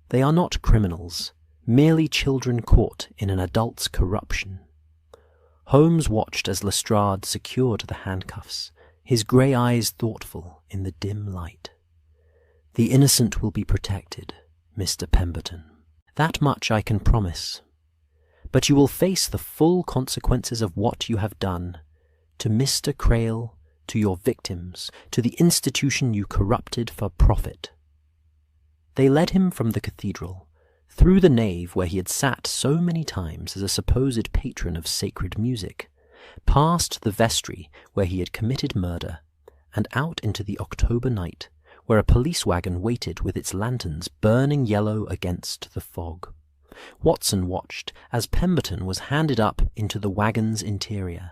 They are not criminals, merely children caught in an adult's corruption." Holmes watched as Lestrade secured the handcuffs, his grey eyes thoughtful in the dim light. "The innocent will be protected, Mr. Pemberton. That much I can promise. But you will face the full consequences of what you have done, to Mr. Crail, to your victims, to the institution you corrupted for profit." They led him from the cathedral, through the nave where he had sat so many times as a supposed patron of sacred music, past the vestry where he had committed murder, and out into the October night, where a police wagon waited with its lanterns burning yellow against the fog. Watson watched as Pemberton was handed up into the wagon's interior,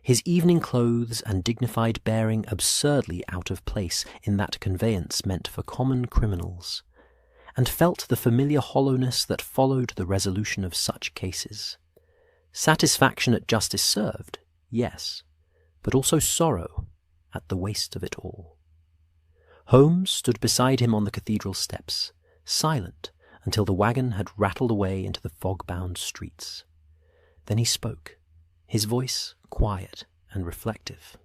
his evening clothes and dignified bearing absurdly out of place in that conveyance meant for common criminals, and felt the familiar hollowness that followed the resolution of such cases. Satisfaction at justice served, yes, but also sorrow at the waste of it all. Holmes stood beside him on the cathedral steps, silent until the wagon had rattled away into the fog-bound streets. Then he spoke, his voice quiet and reflective.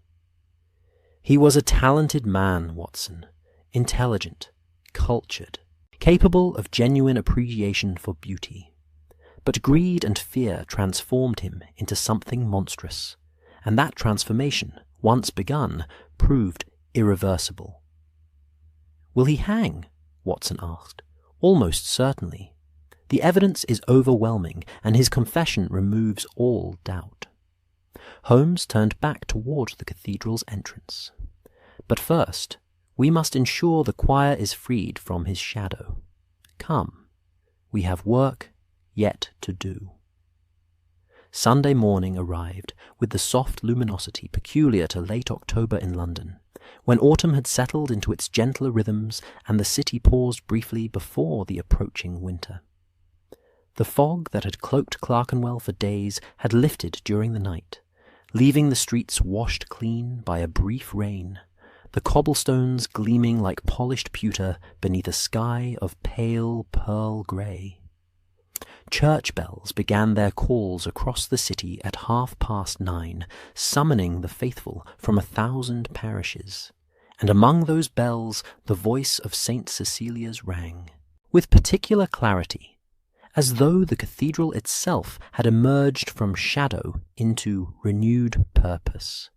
He was a talented man, Watson, intelligent, cultured, capable of genuine appreciation for beauty. But greed and fear transformed him into something monstrous, and that transformation, once begun, proved irreversible. "Will he hang?" Watson asked. "Almost certainly. The evidence is overwhelming, and his confession removes all doubt." Holmes turned back toward the cathedral's entrance. "But first, we must ensure the choir is freed from his shadow. Come, we have work yet to do." Sunday morning arrived with the soft luminosity peculiar to late October in London, when autumn had settled into its gentler rhythms and the city paused briefly before the approaching winter. The fog that had cloaked Clerkenwell for days had lifted during the night, leaving the streets washed clean by a brief rain, the cobblestones gleaming like polished pewter beneath a sky of pale pearl grey. Church bells began their calls across the city at 9:30, summoning the faithful from 1,000 parishes, and among those bells the voice of St. Cecilia's rang, with particular clarity, as though the cathedral itself had emerged from shadow into renewed purpose.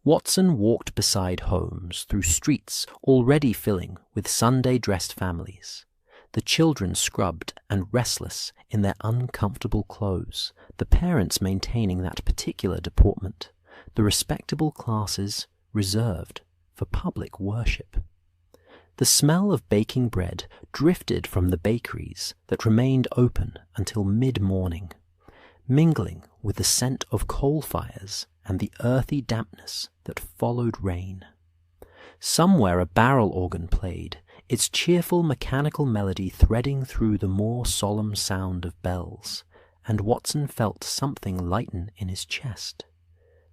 Watson walked beside Holmes through streets already filling with Sunday-dressed families, the children scrubbed and restless in their uncomfortable clothes, the parents maintaining that particular deportment, the respectable classes reserved for public worship. The smell of baking bread drifted from the bakeries that remained open until mid-morning, mingling with the scent of coal fires and the earthy dampness that followed rain. Somewhere a barrel organ played, its cheerful mechanical melody threading through the more solemn sound of bells, and Watson felt something lighten in his chest,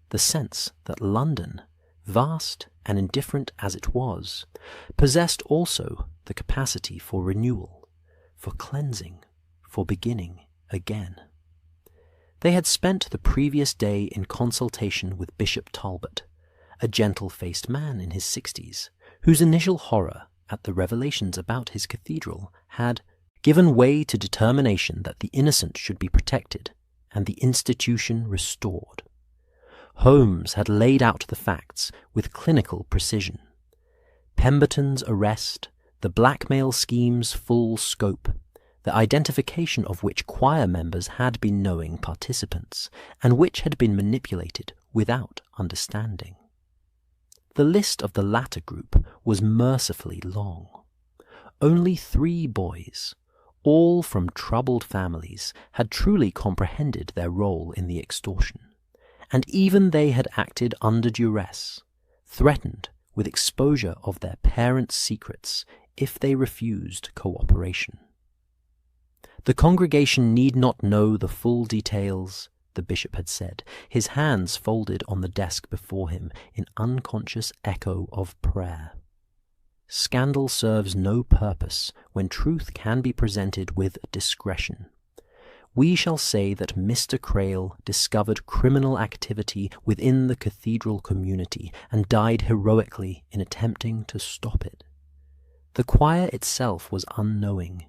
the sense that London, vast and indifferent as it was, possessed also the capacity for renewal, for cleansing, for beginning again. They had spent the previous day in consultation with Bishop Talbot, a gentle-faced man in his 60s, whose initial horror at the revelations about his cathedral had given way to determination that the innocent should be protected and the institution restored. Holmes had laid out the facts with clinical precision. Pemberton's arrest, the blackmail scheme's full scope, the identification of which choir members had been knowing participants, and which had been manipulated without understanding. The list of the latter group was mercifully long. Only 3 boys, all from troubled families, had truly comprehended their role in the extortion, and even they had acted under duress, threatened with exposure of their parents' secrets if they refused cooperation. The congregation need not know the full details, the bishop had said, his hands folded on the desk before him in unconscious echo of prayer. Scandal serves no purpose when truth can be presented with discretion. We shall say that Mr. Crail discovered criminal activity within the cathedral community and died heroically in attempting to stop it. The choir itself was unknowing,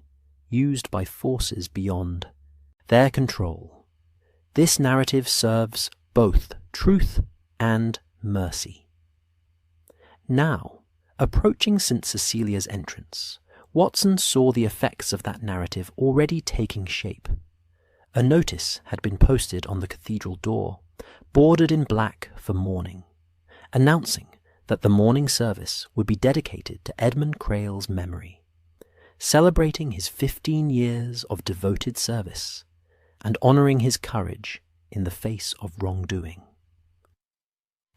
used by forces beyond their control. This narrative serves both truth and mercy. Now, approaching St. Cecilia's entrance, Watson saw the effects of that narrative already taking shape. A notice had been posted on the cathedral door, bordered in black for mourning, announcing that the morning service would be dedicated to Edmund Crail's memory, celebrating his 15 years of devoted service and honouring his courage in the face of wrongdoing.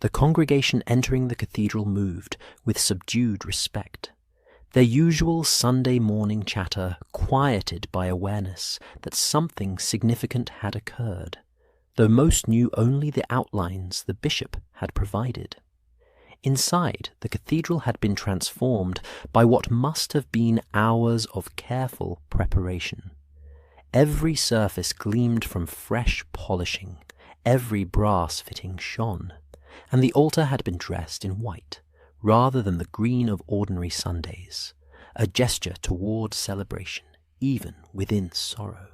The congregation entering the cathedral moved with subdued respect, their usual Sunday morning chatter quieted by awareness that something significant had occurred, though most knew only the outlines the bishop had provided. Inside, the cathedral had been transformed by what must have been hours of careful preparation. Every surface gleamed from fresh polishing, every brass fitting shone, and the altar had been dressed in white, rather than the green of ordinary Sundays, a gesture toward celebration, even within sorrow.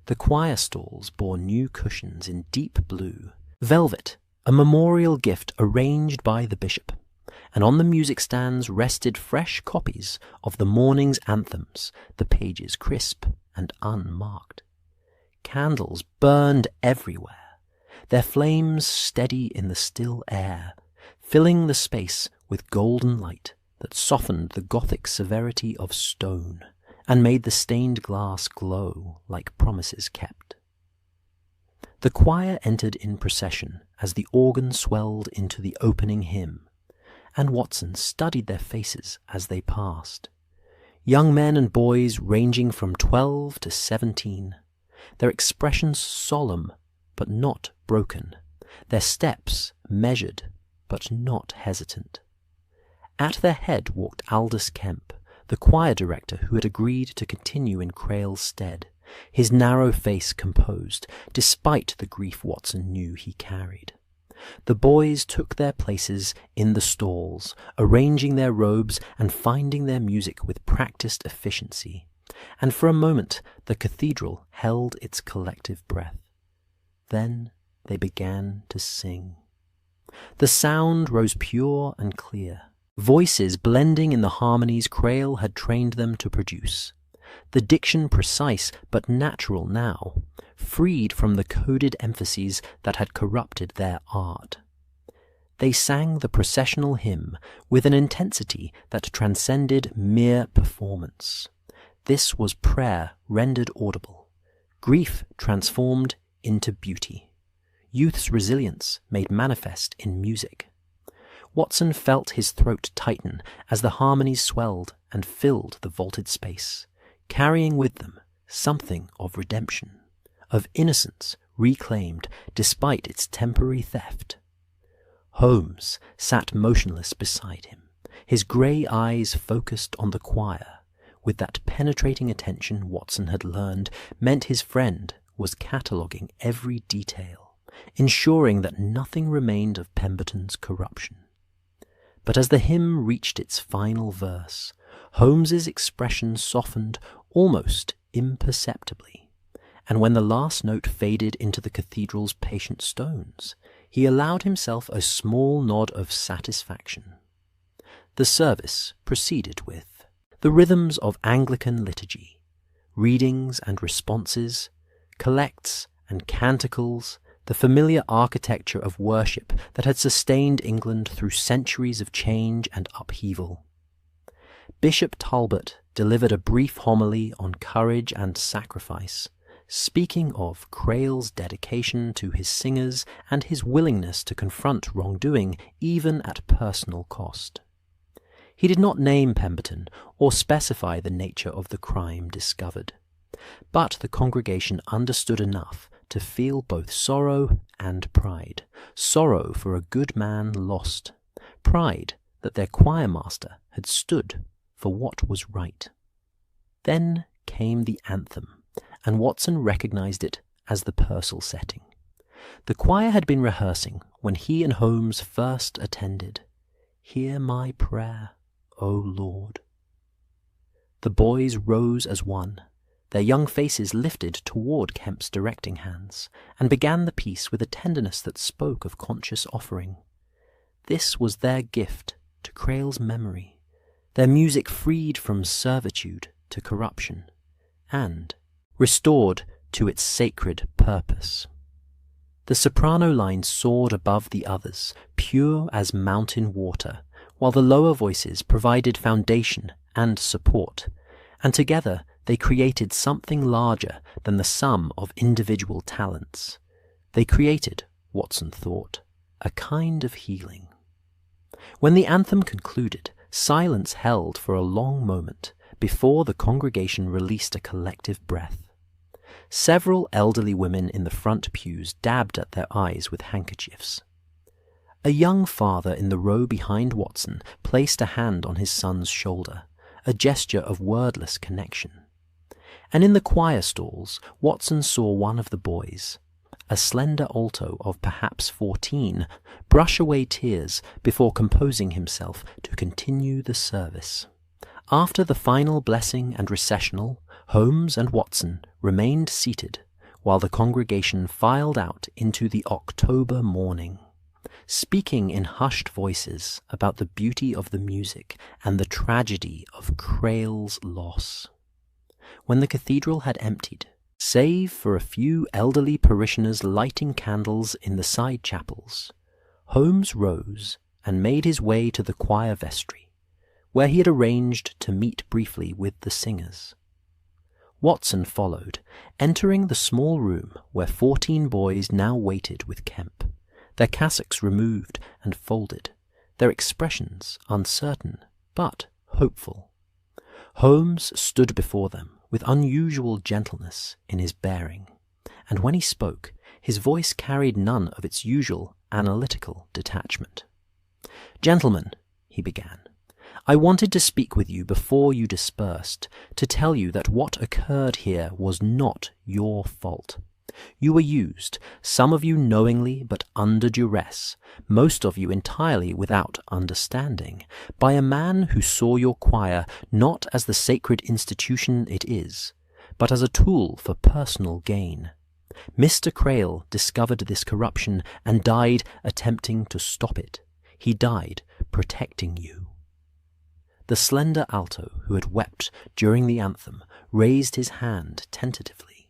The choir stalls bore new cushions in deep blue, velvet, a memorial gift arranged by the bishop, and on the music stands rested fresh copies of the morning's anthems, the pages crisp and unmarked. Candles burned everywhere, their flames steady in the still air, filling the space with golden light that softened the Gothic severity of stone and made the stained glass glow like promises kept. The choir entered in procession as the organ swelled into the opening hymn, and Watson studied their faces as they passed. Young men and boys ranging from 12 to 17, their expressions solemn but not broken, their steps measured but not hesitant. At their head walked Aldous Kemp, the choir director who had agreed to continue in Crail's stead, his narrow face composed, despite the grief Watson knew he carried. The boys took their places in the stalls, arranging their robes and finding their music with practiced efficiency, and for a moment the cathedral held its collective breath. Then they began to sing. The sound rose pure and clear, voices blending in the harmonies Crail had trained them to produce. The diction precise but natural now, freed from the coded emphases that had corrupted their art. They sang the processional hymn with an intensity that transcended mere performance. This was prayer rendered audible, grief transformed into beauty, youth's resilience made manifest in music. Watson felt his throat tighten as the harmonies swelled and filled the vaulted space, carrying with them something of redemption, of innocence reclaimed despite its temporary theft. Holmes sat motionless beside him, his grey eyes focused on the choir, with that penetrating attention Watson had learned meant his friend was cataloguing every detail, ensuring that nothing remained of Pemberton's corruption. But as the hymn reached its final verse, Holmes's expression softened almost imperceptibly, and when the last note faded into the cathedral's patient stones, he allowed himself a small nod of satisfaction. The service proceeded with the rhythms of Anglican liturgy, readings and responses, collects and canticles, the familiar architecture of worship that had sustained England through centuries of change and upheaval. Bishop Talbot delivered a brief homily on courage and sacrifice, speaking of Crail's dedication to his singers and his willingness to confront wrongdoing even at personal cost. He did not name Pemberton or specify the nature of the crime discovered, but the congregation understood enough to feel both sorrow and pride. Sorrow for a good man lost, pride that their choirmaster had stood for what was right. Then came the anthem, and Watson recognized it as the Purcell setting. The choir had been rehearsing when he and Holmes first attended. "Hear my prayer, O Lord." The boys rose as one, their young faces lifted toward Kemp's directing hands, and began the piece with a tenderness that spoke of conscious offering. This was their gift to Crail's memory, their music freed from servitude to corruption, and restored to its sacred purpose. The soprano line soared above the others, pure as mountain water, while the lower voices provided foundation and support, and together they created something larger than the sum of individual talents. They created, Watson thought, a kind of healing. When the anthem concluded, silence held for a long moment before the congregation released a collective breath. Several elderly women in the front pews dabbed at their eyes with handkerchiefs. A young father in the row behind Watson placed a hand on his son's shoulder, a gesture of wordless connection. And in the choir stalls, Watson saw one of the boys, a slender alto of perhaps 14, brush away tears before composing himself to continue the service. After the final blessing and recessional, Holmes and Watson remained seated while the congregation filed out into the October morning, speaking in hushed voices about the beauty of the music and the tragedy of Crail's loss. When the cathedral had emptied, save for a few elderly parishioners lighting candles in the side chapels, Holmes rose and made his way to the choir vestry, where he had arranged to meet briefly with the singers. Watson followed, entering the small room where 14 boys now waited with Kemp, their cassocks removed and folded, their expressions uncertain but hopeful. Holmes stood before them with unusual gentleness in his bearing, and when he spoke, his voice carried none of its usual analytical detachment. "Gentlemen," he began, "I wanted to speak with you before you dispersed, to tell you that what occurred here was not your fault. You were used, some of you knowingly but under duress, most of you entirely without understanding, by a man who saw your choir not as the sacred institution it is, but as a tool for personal gain. Mr. Crail discovered this corruption and died attempting to stop it. He died protecting you." The slender alto who had wept during the anthem raised his hand tentatively.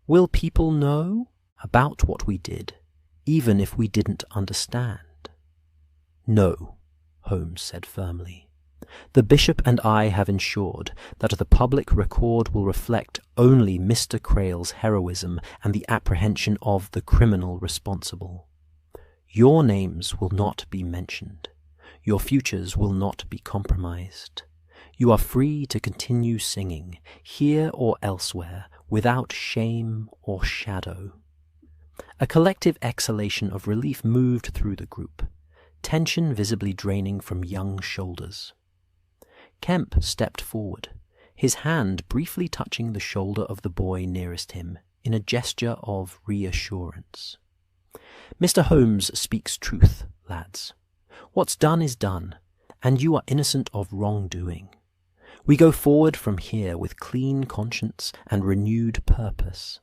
"Will people know about what we did, even if we didn't understand?" "No," Holmes said firmly. "The bishop and I have ensured that the public record will reflect only Mr. Crail's heroism and the apprehension of the criminal responsible. Your names will not be mentioned. Your futures will not be compromised. You are free to continue singing, here or elsewhere, without shame or shadow." A collective exhalation of relief moved through the group, tension visibly draining from young shoulders. Kemp stepped forward, his hand briefly touching the shoulder of the boy nearest him in a gesture of reassurance. "Mr. Holmes speaks truth, lads. What's done is done, and you are innocent of wrongdoing. We go forward from here with clean conscience and renewed purpose."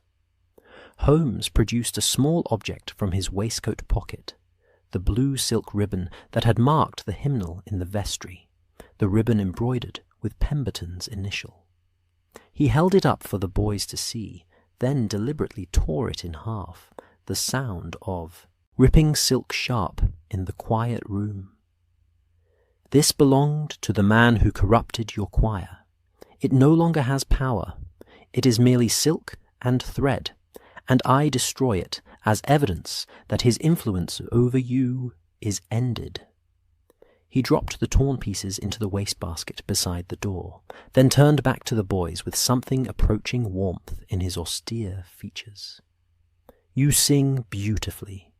Holmes produced a small object from his waistcoat pocket, the blue silk ribbon that had marked the hymnal in the vestry, the ribbon embroidered with Pemberton's initial. He held it up for the boys to see, then deliberately tore it in half, the sound of ripping silk sharp in the quiet room. "This belonged to the man who corrupted your choir. It no longer has power. It is merely silk and thread, and I destroy it as evidence that his influence over you is ended." He dropped the torn pieces into the wastebasket beside the door, then turned back to the boys with something approaching warmth in his austere features. "You sing beautifully.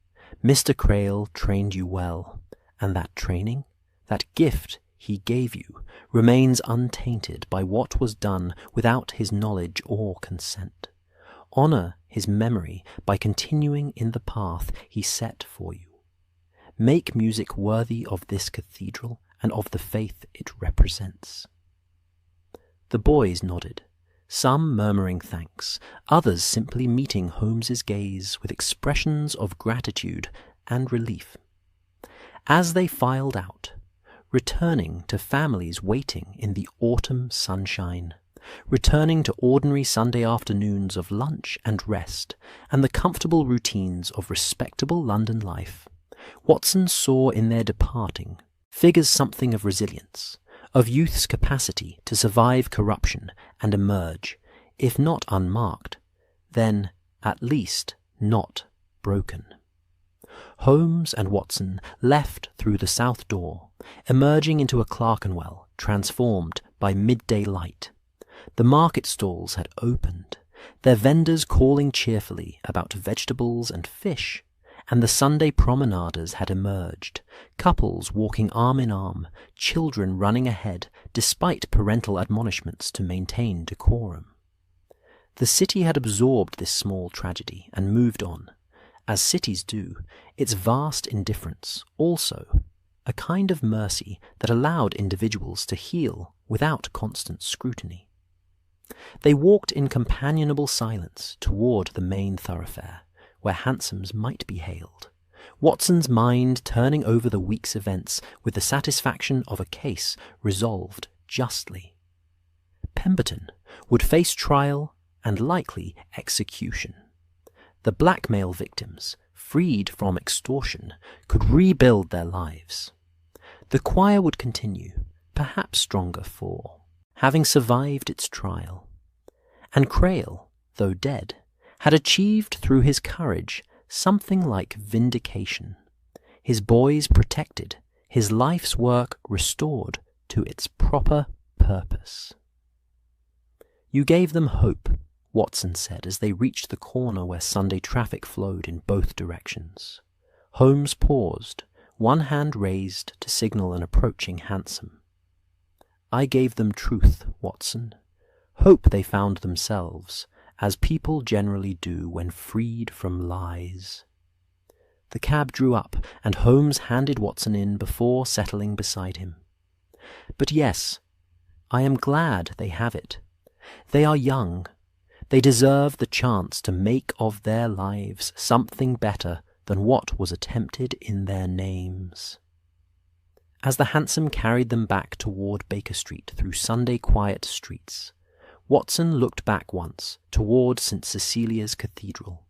Mr. Crail trained you well, and that training, that gift he gave you, remains untainted by what was done without his knowledge or consent. Honor his memory by continuing in the path he set for you. Make music worthy of this cathedral and of the faith it represents." The boys nodded, some murmuring thanks, others simply meeting Holmes's gaze with expressions of gratitude and relief. As they filed out, returning to families waiting in the autumn sunshine, returning to ordinary Sunday afternoons of lunch and rest, and the comfortable routines of respectable London life, Watson saw in their departing figures something of resilience, of youth's capacity to survive corruption and emerge, if not unmarked, then at least not broken. Holmes and Watson left through the south door, emerging into a Clerkenwell transformed by midday light. The market stalls had opened, their vendors calling cheerfully about vegetables and fish, and the Sunday promenaders had emerged, couples walking arm in arm, children running ahead despite parental admonishments to maintain decorum. The city had absorbed this small tragedy and moved on. As cities do, its vast indifference also, a kind of mercy that allowed individuals to heal without constant scrutiny. They walked in companionable silence toward the main thoroughfare, where hansoms might be hailed, Watson's mind turning over the week's events with the satisfaction of a case resolved justly. Pemberton would face trial and likely execution. The blackmail victims, freed from extortion, could rebuild their lives. The choir would continue, perhaps stronger for having survived its trial. And Crail, though dead, had achieved through his courage something like vindication. His boys protected, his life's work restored to its proper purpose. "You gave them hope," Watson said as they reached the corner where Sunday traffic flowed in both directions. Holmes paused, one hand raised to signal an approaching hansom. "I gave them truth, Watson. Hope they found themselves, as people generally do when freed from lies." The cab drew up, and Holmes handed Watson in before settling beside him. "But yes, I am glad they have it. They are young. They deserve the chance to make of their lives something better than what was attempted in their names." As the hansom carried them back toward Baker Street through Sunday quiet streets, Watson looked back once toward St. Cecilia's Cathedral,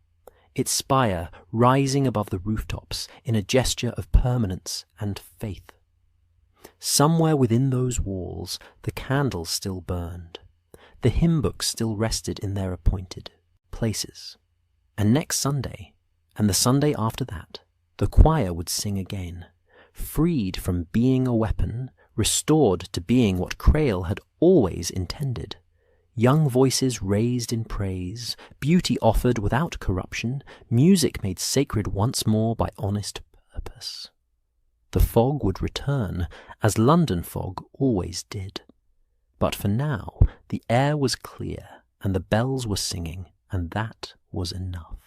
its spire rising above the rooftops in a gesture of permanence and faith. Somewhere within those walls the candles still burned, the hymn books still rested in their appointed places. And next Sunday, and the Sunday after that, the choir would sing again, freed from being a weapon, restored to being what Crail had always intended. Young voices raised in praise, beauty offered without corruption, music made sacred once more by honest purpose. The fog would return, as London fog always did. But for now, the air was clear, and the bells were singing, and that was enough.